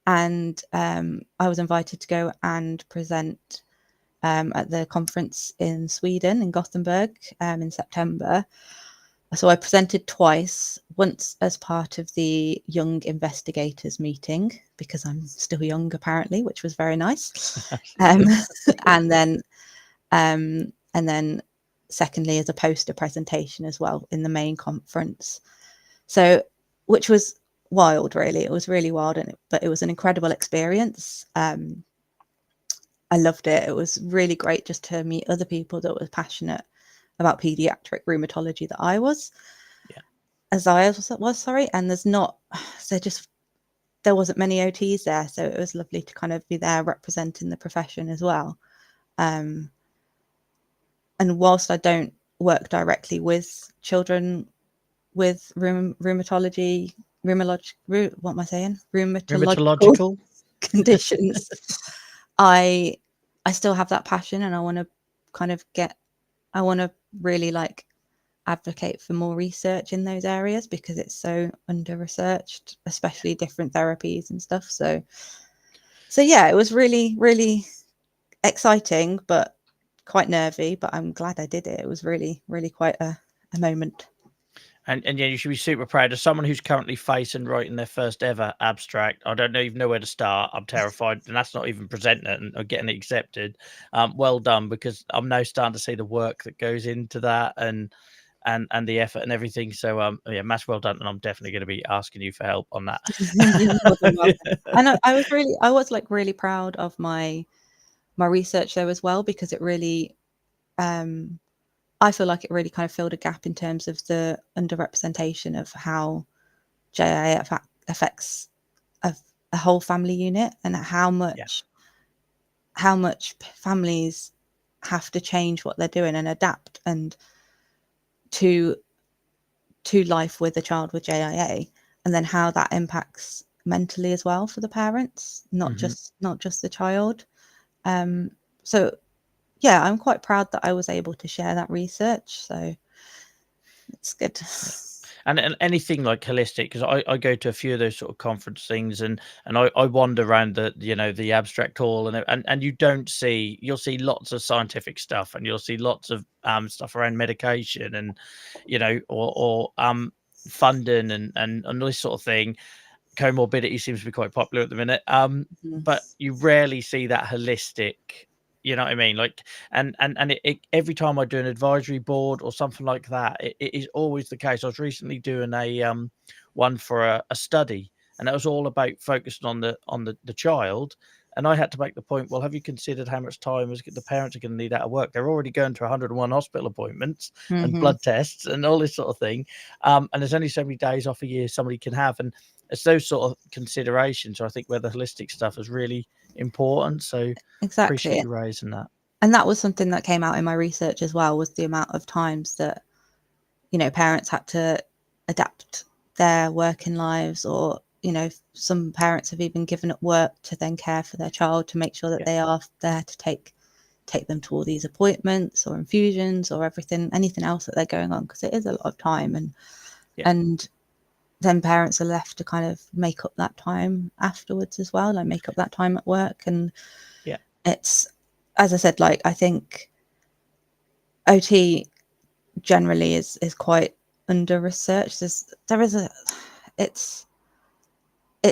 And I was invited to go and present at the conference in Sweden, in Gothenburg, in September. So I presented twice, once as part of the Young Investigators meeting, because I'm still young apparently, which was very nice. And then secondly as a poster presentation as well in the main conference. So, which was wild, really. It was really wild, but it was an incredible experience. I loved it. It was really great just to meet other people that were passionate about paediatric rheumatology that I was. Yeah. As I was, sorry. And there wasn't many OTs there, so it was lovely to kind of be there representing the profession as well. And whilst I don't work directly with children with rheumatological conditions, I I still have that passion, and I want to I want to really like advocate for more research in those areas because it's so under researched, especially different therapies and stuff. So yeah, it was really, really exciting, but quite nervy, but I'm glad I did it. It was really, really quite a moment. And yeah, you should be super proud as someone who's currently facing writing their first ever abstract. I don't even know where to start. I'm terrified, and that's not even presenting it and getting it accepted. Well done, because I'm now starting to see the work that goes into that and the effort and everything. So yeah, mass well done, and I'm definitely going to be asking you for help on that. You're more than welcome. And I was like really proud of my research though as well, because it really I feel like it really kind of filled a gap in terms of the underrepresentation of how JIA affects a whole family unit, and how much families have to change what they're doing and adapt and to life with a child with JIA, and then how that impacts mentally as well for the parents, not just the child. So yeah, I'm quite proud that I was able to share that research. So it's good. And anything like holistic, because I go to a few of those sort of conference things, and I wander around the the abstract hall, and you don't see, you'll see lots of scientific stuff, and you'll see lots of stuff around medication, and or funding and this sort of thing. Comorbidity seems to be quite popular at the minute, but you rarely see that holistic. You know what I mean? Like, and every time I do an advisory board or something like that, it is always the case. I was recently doing a one for a study, and that was all about focusing on the child. And I had to make the point, well, have you considered how much time the parents are going to need out of work? They're already going to 101 hospital appointments and blood tests and all this sort of thing. And there's only so many days off a year somebody can have. And it's those sort of considerations, I think, where the holistic stuff is really important. So appreciate Exactly. you raising that. And that was something that came out in my research as well, was the amount of times that, parents had to adapt their working lives, or, some parents have even given up work to then care for their child, to make sure that they are there to take them to all these appointments or infusions or anything else that they're going on, because it is a lot of time. And then parents are left to kind of make up that time afterwards as well, like make up that time at work. And it's, as I said, like, I think OT generally is quite under researched. It's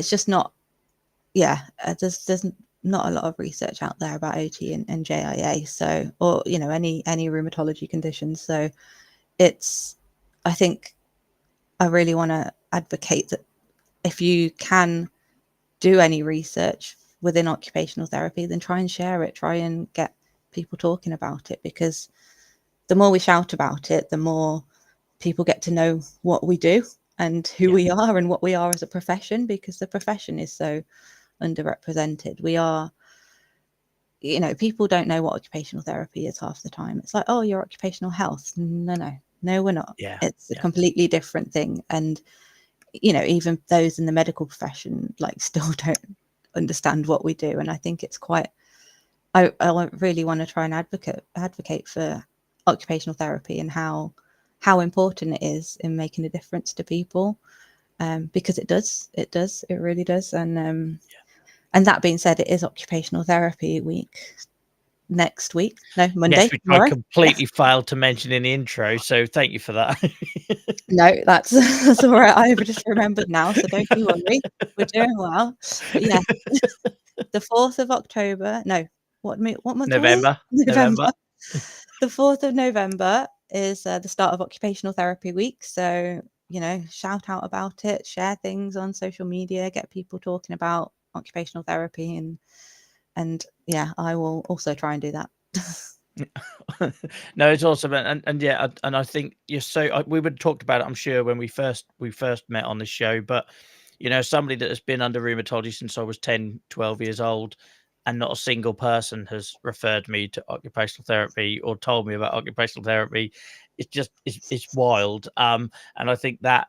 just not, there's not a lot of research out there about OT and JIA, so, or any rheumatology conditions. So I think I really want to advocate that if you can do any research within occupational therapy, then try and share it, try and get people talking about it, because the more we shout about it, the more people get to know what we do and who we are and what we are as a profession, because the profession is so underrepresented. We are, people don't know what occupational therapy is half the time. It's like, oh, you're occupational health. No, we're not. It's a completely different thing. And even those in the medical profession like still don't understand what we do. And I think it's quite, I really want to try and advocate for occupational therapy and how important it is in making a difference to people, because it really does. And that being said, it is Occupational Therapy Week next week. No, Monday. Yes, which I completely failed to mention in the intro, so thank you for that. No, that's all right. I've just remembered now, so don't you worry. We're doing well. But yeah, the 4th of October. No, what month? November. November. The 4th of November is the start of Occupational Therapy Week. So, shout out about it, share things on social media, get people talking about occupational therapy, and yeah, I will also try and do that. No, it's awesome, and yeah, and I think you're so. We would have talked about it, I'm sure, when we first met on this show. But somebody that has been under rheumatology since I was 10, 12 years old, and not a single person has referred me to occupational therapy or told me about occupational therapy. it's wild. And I think that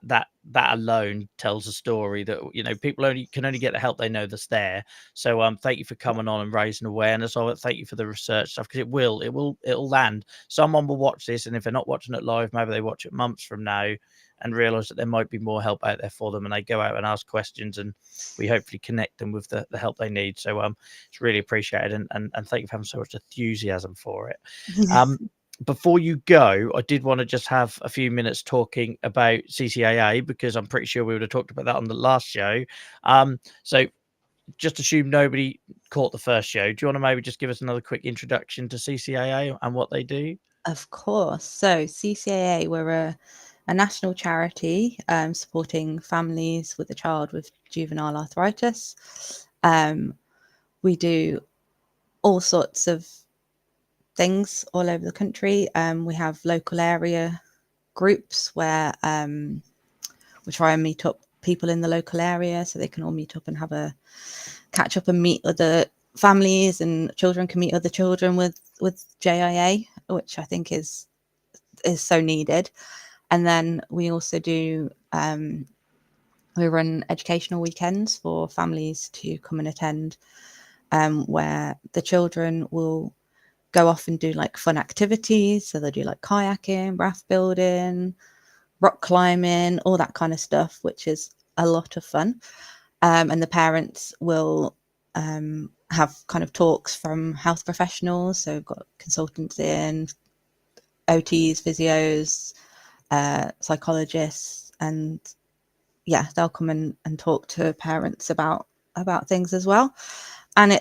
alone tells a story that, you know, people can only get the help they know that's there. So thank you for coming on and raising awareness of it. Thank you for the research stuff, because it'll land. Someone will watch this, and if they're not watching it live, maybe they watch it months from now and realize that there might be more help out there for them, and they go out and ask questions, and we hopefully connect them with the help they need. So it's really appreciated, and thank you for having so much enthusiasm for it. Before you go, I did want to just have a few minutes talking about CCAA, because I'm pretty sure we would have talked about that on the last show. So just assume nobody caught the first show. Do you want to maybe just give us another quick introduction to CCAA and what they do? Of course. So CCAA, we're a national charity supporting families with a child with juvenile arthritis. We do all sorts of things all over the country. We have local area groups where we try and meet up people in the local area so they can all meet up and have a catch up and meet other families, and children can meet other children with JIA, which I think is so needed. And then we also do we run educational weekends for families to come and attend, where the children will go off and do like fun activities. So they'll do like kayaking, raft building, rock climbing, all that kind of stuff, which is a lot of fun. And the parents will have kind of talks from health professionals. So we've got consultants in, OTs, physios, psychologists, and yeah, they'll come and talk to parents about things as well. And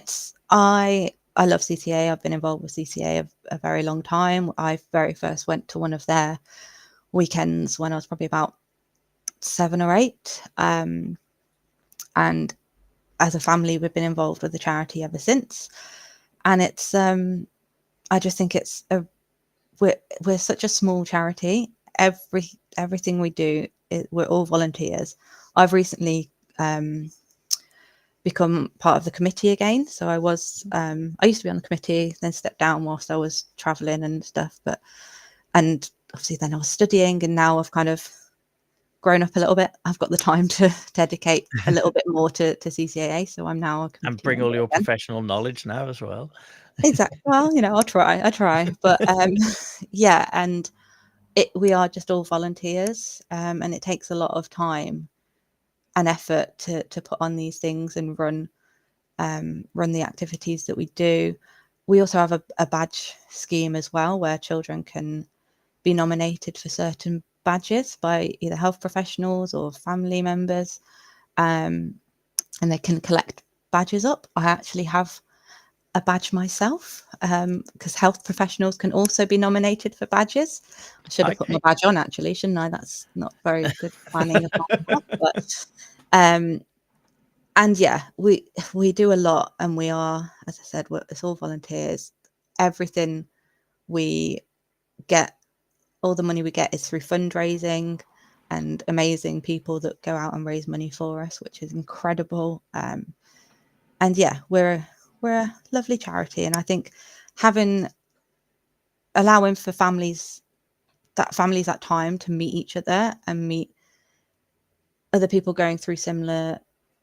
I love CCA. I've been involved with CCA a very long time. I very first went to one of their weekends when I was probably about 7 or 8. And as a family, we've been involved with the charity ever since. And it's, I just think it's we're such a small charity. Everything we do, we're all volunteers. I've recently become part of the committee again. So I used to be on the committee, then stepped down whilst I was traveling and stuff. And obviously then I was studying, and now I've kind of grown up a little bit. I've got the time to dedicate a little bit more to CCAA. So I'm now a committee And bring all member your again. professional knowledge now as well. Exactly. Well, you know, I try. But yeah, and we are just all volunteers, and it takes a lot of time and effort to put on these things and run the activities that we do. We also have a badge scheme as well, where children can be nominated for certain badges by either health professionals or family members, and they can collect badges up. I actually have a badge myself, because health professionals can also be nominated for badges. I should have put my badge on, actually, shouldn't I? That's not very good planning of my part, but and yeah, we do a lot, and we are, as I said, it's all volunteers. Everything we get, all the money we get, is through fundraising and amazing people that go out and raise money for us, which is incredible. And yeah, we're a lovely charity, and I think allowing for families that time to meet each other and meet other people going through similar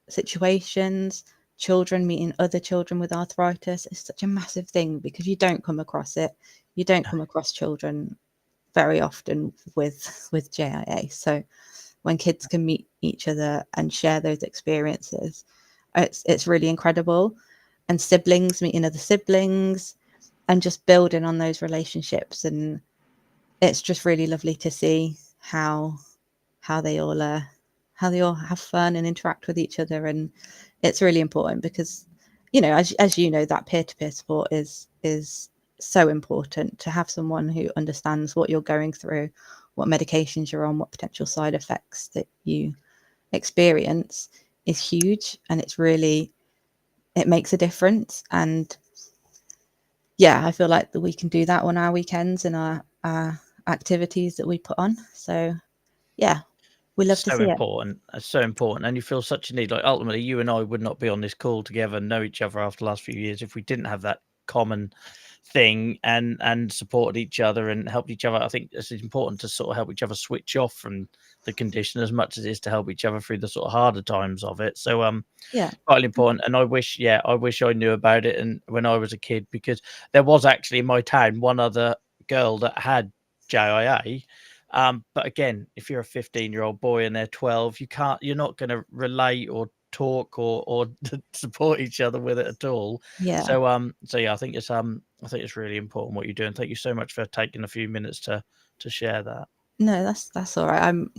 situations, children meeting other children with arthritis, is such a massive thing, because you don't come across it. You don't come across children very often with JIA. So when kids can meet each other and share those experiences, it's really incredible. And siblings meeting other siblings and just building on those relationships, and it's just really lovely to see how they all have fun and interact with each other. And it's really important, because, you know, as you know, that peer-to-peer support is so important. To have someone who understands what you're going through, what medications you're on, what potential side effects that you experience, is huge, and it makes a difference. And yeah, I feel like that we can do that on our weekends and our activities that we put on. So yeah, we love to see it. It's so important, and you feel such a need. Like, ultimately, you and I would not be on this call together and know each other after the last few years if we didn't have that common thing, and supported each other and helped each other. I think it's important to sort of help each other switch off from the condition as much as it is to help each other through the sort of harder times of it. So Yeah. quite important. And I wish I knew about it and when I was a kid, because there was actually in my town one other girl that had JIA. But again, if you're a 15-year-old boy and they're 12, you're not going to relate or talk or support each other with it at all. Yeah. So yeah, I think it's really important what you do, and thank you so much for taking a few minutes to share that. No, that's all right. I'm,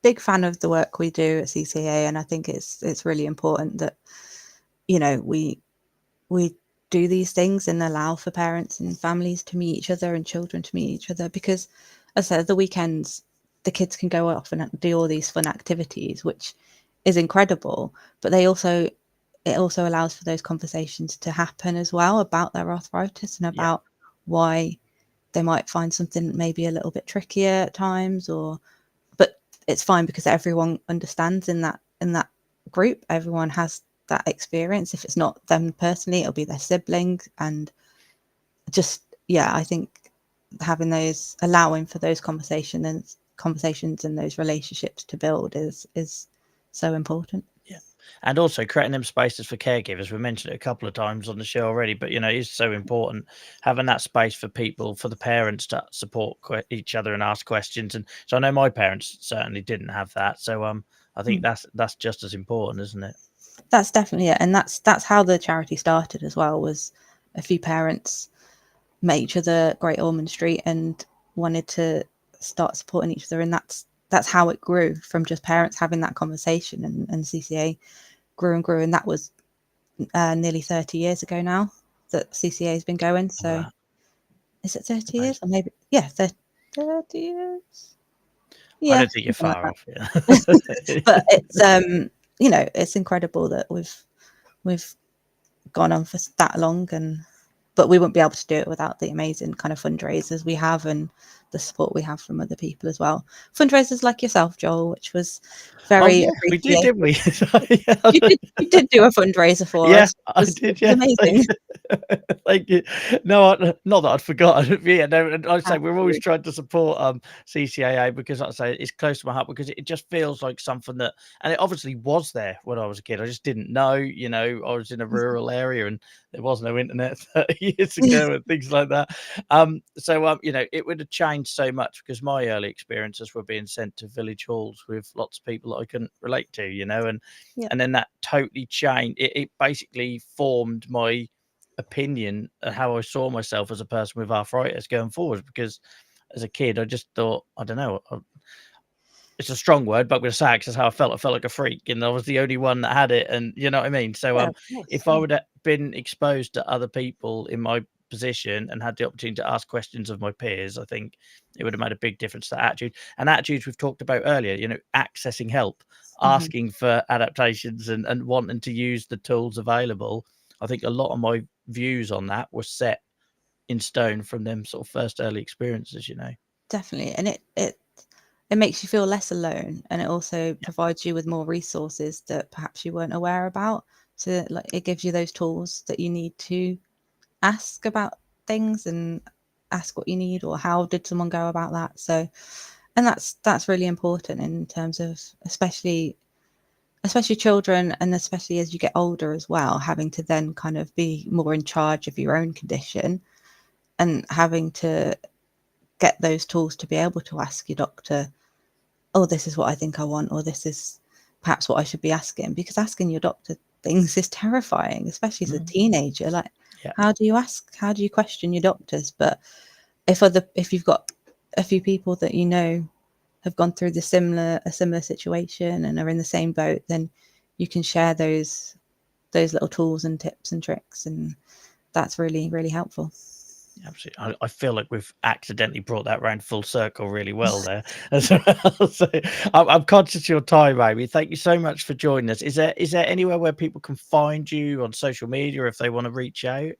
big fan of the work we do at CCA, and I think it's really important that we do these things and allow for parents and families to meet each other and children to meet each other, because as I said, the weekends the kids can go off and do all these fun activities, which is incredible, but it also allows for those conversations to happen as well about their arthritis and about why they might find something maybe a little bit trickier at times, but it's fine because everyone understands in that group. Everyone has that experience. If it's not them personally, it'll be their sibling. And just, I think having allowing for those conversations and those relationships to build is so important. Yeah. And also creating them spaces for caregivers. We mentioned it a couple of times on the show already, but it's so important having that space for the parents to support each other and ask questions. And so I know my parents certainly didn't have that. So I think that's just as important, isn't it? That's definitely it. And that's how the charity started as well, was a few parents met each other Great Ormond Street and wanted to start supporting each other, and that's how it grew, from just parents having that conversation, and CCA grew and grew, and that was nearly 30 years ago now that CCA has been going. So is it 30 years or maybe 30 years? I don't think you're far off. Yeah. But it's it's incredible that we've gone on for that long, but we wouldn't be able to do it without the amazing kind of fundraisers we have and the support we have from other people as well. Fundraisers like yourself, Joel, which was very appreciated. We did, didn't we? You did do a fundraiser for us. I did. Yeah, amazing. Thank you. No, not that I'd forgotten. Yeah, no, I'd say we're always trying to support CCAA, because like I say, it's close to my heart, because it just feels like something that, and it obviously was there when I was a kid. I just didn't know. I was in a rural area and there was no internet 30 years ago and things like that. So it would have changed so much, because my early experiences were being sent to village halls with lots of people that I couldn't relate to, and then that totally changed. It basically formed my opinion of how I saw myself as a person with arthritis going forward, because as a kid I just thought, I don't know, it's a strong word, but I'm going to say it because that's how I felt. I felt like a freak, and I was the only one that had it, and you know what I mean. So if I would have been exposed to other people in my position and had the opportunity to ask questions of my peers, I think it would have made a big difference to attitude. And attitudes we've talked about earlier, accessing help, asking for adaptations, and wanting to use the tools available. I think a lot of my views on that were set in stone from them sort of first early experiences. Definitely. And it makes you feel less alone, and it also provides you with more resources that perhaps you weren't aware about. So it gives you those tools that you need to ask about things and ask what you need, or how did someone go about that. So, and that's really important in terms of especially children, and especially as you get older as well, having to then kind of be more in charge of your own condition and having to get those tools to be able to ask your doctor, oh, this is what I think I want, or this is perhaps what I should be asking, because asking your doctor things is terrifying, especially as a teenager. Like, how do you question your doctors? But if you've got a few people that have gone through a similar situation and are in the same boat, then you can share those little tools and tips and tricks, and that's really, really helpful. Absolutely. I feel like we've accidentally brought that round full circle really well there as well. So I'm conscious of your time, Amy. Thank you so much for joining us. Is there anywhere where people can find you on social media if they want to reach out?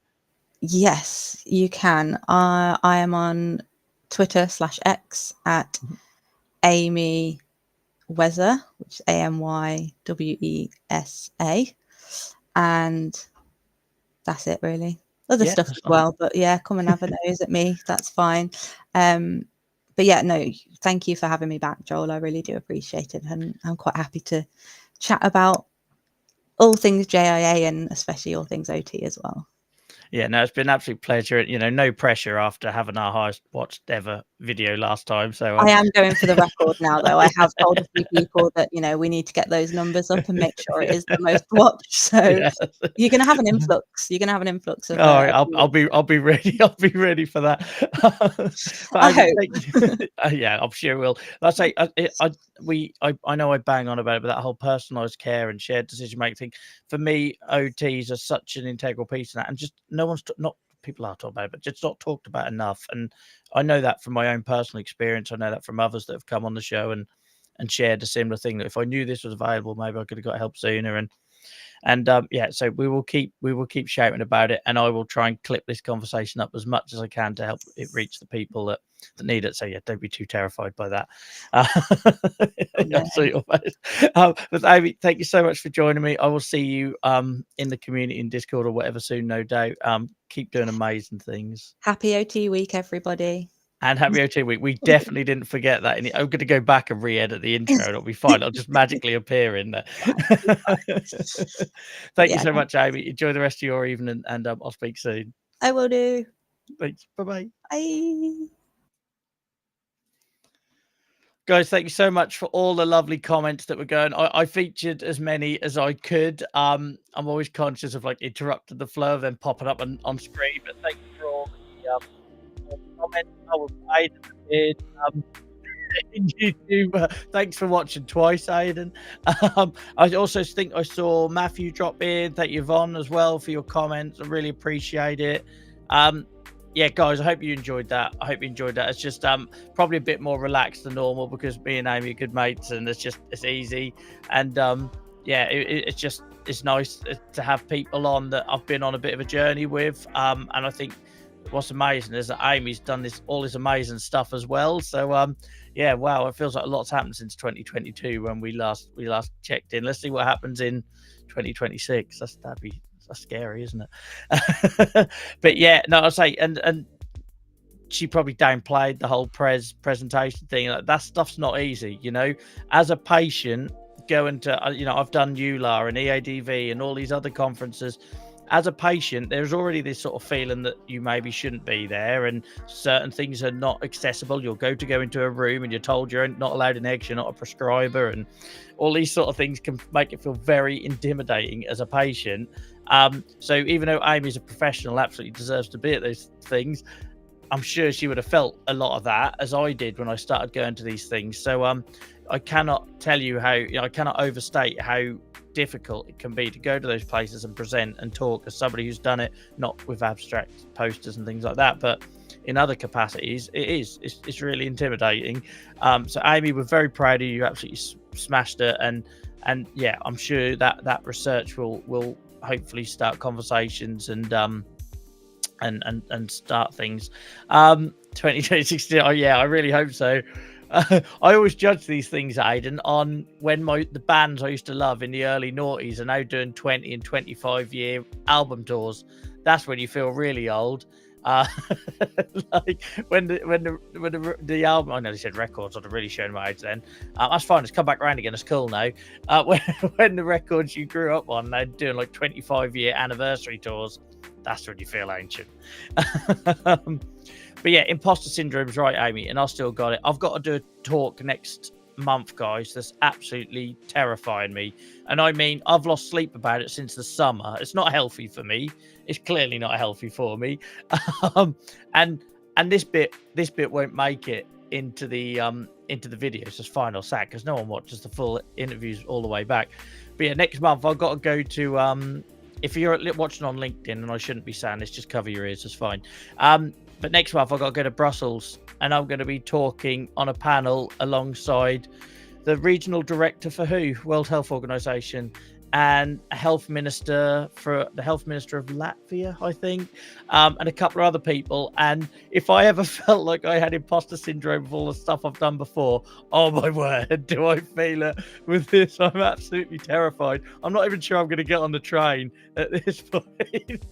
Yes, you can. I am on Twitter /X at Amy Wescott, which is AMYWESA, and That's it, really. Other Yeah, stuff that's as fine. well, but yeah, come and have a nose at me. That's fine. But yeah, no, thank you for having me back, Joel. I really do appreciate it, and I'm quite happy to chat about all things JIA and especially all things OT as well. Yeah, no, it's been an absolute pleasure. You know, no pressure after having our highest watched ever video last time. So I am going for the record now, though. I have told a few people that, you know, we need to get those numbers up and make sure it is the most watched. So yeah. you're going to have an influx. You're going to have an influx of. All right, I'll be ready. I'll be ready for that. But I Amy, hope. thank you. Yeah, I'm sure we'll. I say, I know I bang on about it, but that whole personalised care and shared decision making thing, for me, OTs are such an integral piece of that, and just no one's not people are talking about it, but just not talked about enough. And I know that from my own personal experience. I know that from others that have come on the show and shared a similar thing. That if I knew this was available, maybe I could have got help sooner. And yeah, so we will keep shouting about it, and I will try and clip this conversation up as much as I can to help it reach the people that need it. So yeah, don't be too terrified by that. No. I'll see your face. But Amy, thank you so much for joining me. I will see you in the community in Discord or whatever soon, no doubt. Keep doing amazing things. Happy OT week, everybody. And happy OT week. We definitely didn't forget that. I'm going to go back and re-edit the intro. It'll be fine. It'll just magically appear in there. Thank you so much, Amy. Enjoy the rest of your evening, and I'll speak soon. I will do. Thanks. Bye-bye. Bye. Guys, thank you so much for all the lovely comments that were going. I featured as many as I could. I'm always conscious of like interrupting the flow of them popping up on screen, but thank you for all the comments. I was Aiden in YouTube. Thanks for watching twice, Aiden. I also think I saw Matthew drop in. Thank you, Yvonne, as well, for your comments. I really appreciate it. Yeah, guys, I hope you enjoyed that. It's just probably a bit more relaxed than normal because me and Amy are good mates, and it's easy. And yeah, it's nice to have people on that I've been on a bit of a journey with. And I think what's amazing is that Amy's done all this amazing stuff as well. So yeah, wow, it feels like a lot's happened since 2022 when we last checked in. Let's see what happens in 2026. That's scary, isn't it? But yeah, no, I'll say, and she probably downplayed the whole presentation thing. Like, that stuff's not easy, you know. As a patient, going to, you know, I've done EULAR and EADV and all these other conferences. As a patient, there's already this sort of feeling that you maybe shouldn't be there, and certain things are not accessible. You'll go into a room and you're told you're not allowed an eggs, you're not a prescriber, and all these sort of things can make it feel very intimidating as a patient. So even though Amy's a professional, absolutely deserves to be at those things, I'm sure she would have felt a lot of that as I did when I started going to these things. So I cannot tell you how, you know, I cannot overstate how difficult it can be to go to those places and present and talk as somebody who's done it, not with abstract posters and things like that, but in other capacities. It's really intimidating. So Amy, we're very proud of you. You absolutely smashed it, and yeah, I'm sure that research will hopefully start conversations and start things. 2026. Oh yeah, I really hope so. I always judge these things, Aiden, on when the bands I used to love in the early noughties are now doing 20 and 25 year album tours. That's when you feel really old. Like when the album, I nearly said records, I'd have really shown my age then. That's fine, it's come back around again, it's cool now. When the records you grew up on, they're doing like 25-year anniversary tours, that's when you feel ancient. But yeah, imposter syndrome's right, Amy, and I still got it. I've got to do a talk next month, guys, that's absolutely terrifying me. And I mean, I've lost sleep about it since the summer. It's not healthy for me. It's clearly not healthy for me. And this bit won't make it into the videos as final sack because no one watches the full interviews all the way back. But yeah, next month I've got to go to if you're watching on LinkedIn, and I shouldn't be saying this, just cover your ears, it's fine. But next month I've got to go to Brussels, and I'm going to be talking on a panel alongside the regional director for WHO, World Health Organization, and a health minister for the health minister of Latvia, I think, and a couple of other people. And if I ever felt like I had imposter syndrome with all the stuff I've done before, oh my word, do I feel it with this? I'm absolutely terrified. I'm not even sure I'm going to get on the train at this point.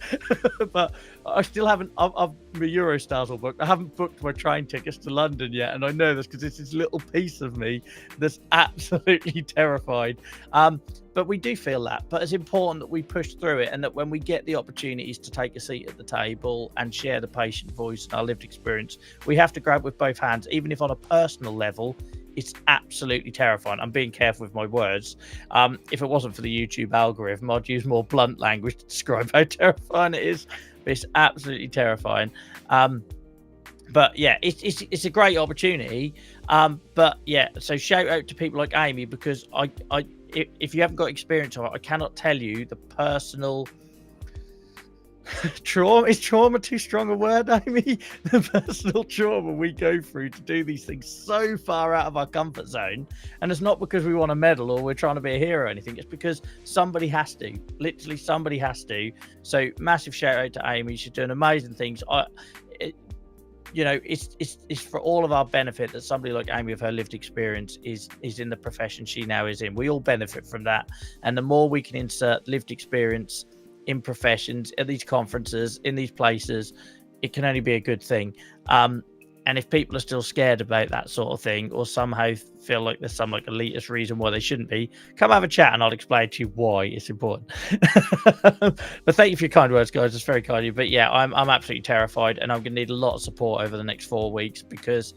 But I still haven't. I've my Eurostars all booked. I haven't booked my train tickets to London yet, and I know this because it's this little piece of me that's absolutely terrified. But we do feel that. But it's important that we push through it, and that when we get the opportunities to take a seat at the table and share the patient voice and our lived experience, we have to grab with both hands, even if on a personal level, it's absolutely terrifying. I'm being careful with my words. If it wasn't for the YouTube algorithm, I'd use more blunt language to describe how terrifying it is. But it's absolutely terrifying. But yeah, it's a great opportunity. But yeah, so shout out to people like Amy, because if you haven't got experience of it, I cannot tell you the personal trauma. Is trauma too strong a word, Amy? The personal trauma we go through to do these things so far out of our comfort zone. And it's not because we want a medal or we're trying to be a hero or anything. It's because somebody has to. Literally, somebody has to. So massive shout out to Amy. She's doing amazing things. It's for all of our benefit that somebody like Amy, with her lived experience, is in the profession she now is in. We all benefit from that. And the more we can insert lived experience in professions, at these conferences, in these places, it can only be a good thing. And if people are still scared about that sort of thing, or somehow feel like there's some like elitist reason why they shouldn't be, come have a chat and I'll explain to you why it's important. But thank you for your kind words, guys. It's very kind of you. But yeah, I'm absolutely terrified, and I'm going to need a lot of support over the next 4 weeks, because,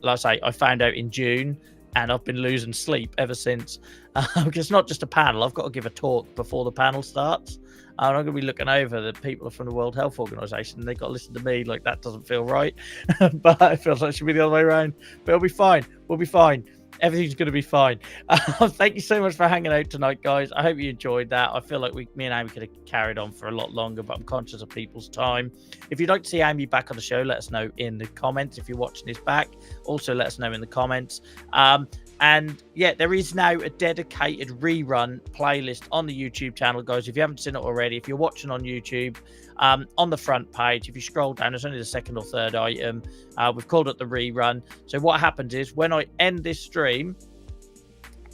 like I say, I found out in June, and I've been losing sleep ever since. Because it's not just a panel. I've got to give a talk before the panel starts. I'm going to be looking over the people from the World Health Organization, and they've got to listen to me. Like, that doesn't feel right. But it feels like it should be the other way around. But it'll be fine. We'll be fine. Everything's going to be fine. Thank you so much for hanging out tonight, guys. I hope you enjoyed that. I feel like me and Amy could have carried on for a lot longer, but I'm conscious of people's time. If you'd like to see Amy back on the show, let us know in the comments. If you're watching this back, also let us know in the comments. And yeah, there is now a dedicated rerun playlist on the YouTube channel, guys. If you haven't seen it already, if you're watching on YouTube, on the front page, if you scroll down, it's only the second or third item. We've called it the rerun. So what happens is, when I end this stream,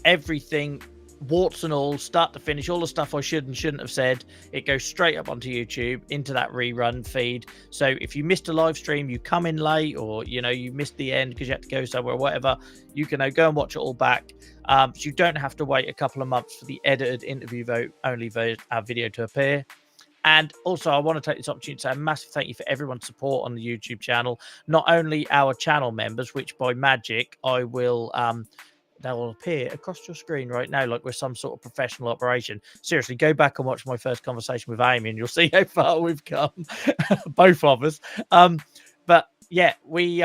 everything, warts and all, start to finish, all the stuff I should and shouldn't have said, it goes straight up onto YouTube into that rerun feed. So if you missed a live stream, you come in late, or you missed the end because you had to go somewhere or whatever, you can go and watch it all back. So you don't have to wait a couple of months for the edited interview only video to appear. And also, I want to take this opportunity to say a massive thank you for everyone's support on the YouTube channel. Not only our channel members, which by magic I will they will appear across your screen right now like we're some sort of professional operation. Seriously, go back and watch my first conversation with Amy and you'll see how far we've come, both of us. But yeah, we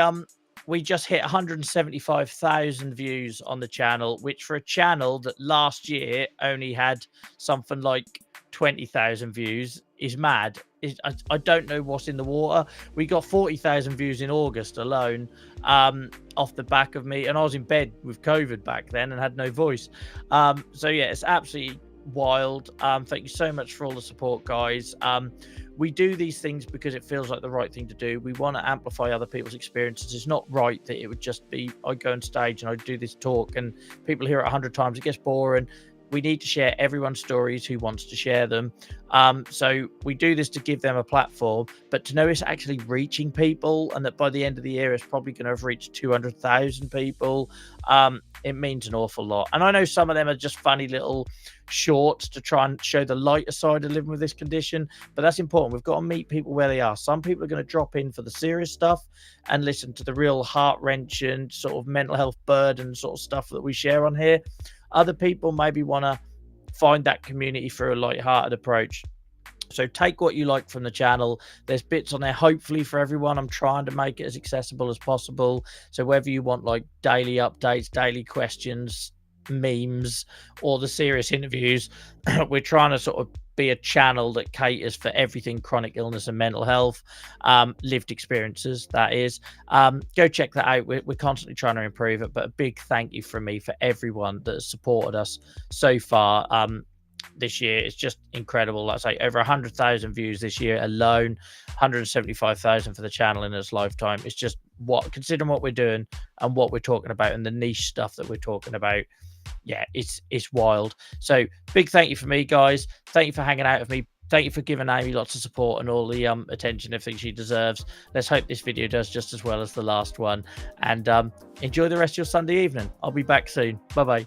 just hit 175,000 views on the channel, which for a channel that last year only had something like 20,000 views is mad. I don't know what's in the water. We got 40,000 views in August alone, off the back of me, and I was in bed with COVID back then and had no voice. So yeah, it's absolutely wild. Thank you so much for all the support, guys. We do these things because it feels like the right thing to do. We want to amplify other people's experiences. It's not right that it would just be I go on stage and I do this talk and people hear it 100 times. It gets boring. We need to share everyone's stories who wants to share them. So we do this to give them a platform, but to know it's actually reaching people, and that by the end of the year, it's probably going to have reached 200,000 people. It means an awful lot. And I know some of them are just funny little shorts to try and show the lighter side of living with this condition, but that's important. We've got to meet people where they are. Some people are going to drop in for the serious stuff and listen to the real heart-wrenching sort of mental health burden sort of stuff that we share on here. Other people maybe want to find that community through a light-hearted approach. So take what you like from the channel. There's bits on there, hopefully, for everyone. I'm trying to make it as accessible as possible. So whether you want like daily updates, daily questions, memes, or the serious interviews, we're trying to sort of be a channel that caters for everything chronic illness and mental health, lived experiences, that is. Go check that out. We're constantly trying to improve it, but a big thank you from me for everyone that has supported us so far. this year. It's just incredible. Like I say, over 100,000 views this year alone, 175,000 for the channel in its lifetime. It's just, what, considering what we're doing and what we're talking about and the niche stuff that we're talking about, yeah, it's wild. So big thank you for me, guys. Thank you for hanging out with me. Thank you for giving Amy lots of support and all the attention, everything she deserves. Let's hope this video does just as well as the last one. And enjoy the rest of your Sunday evening. I'll be back soon. Bye bye.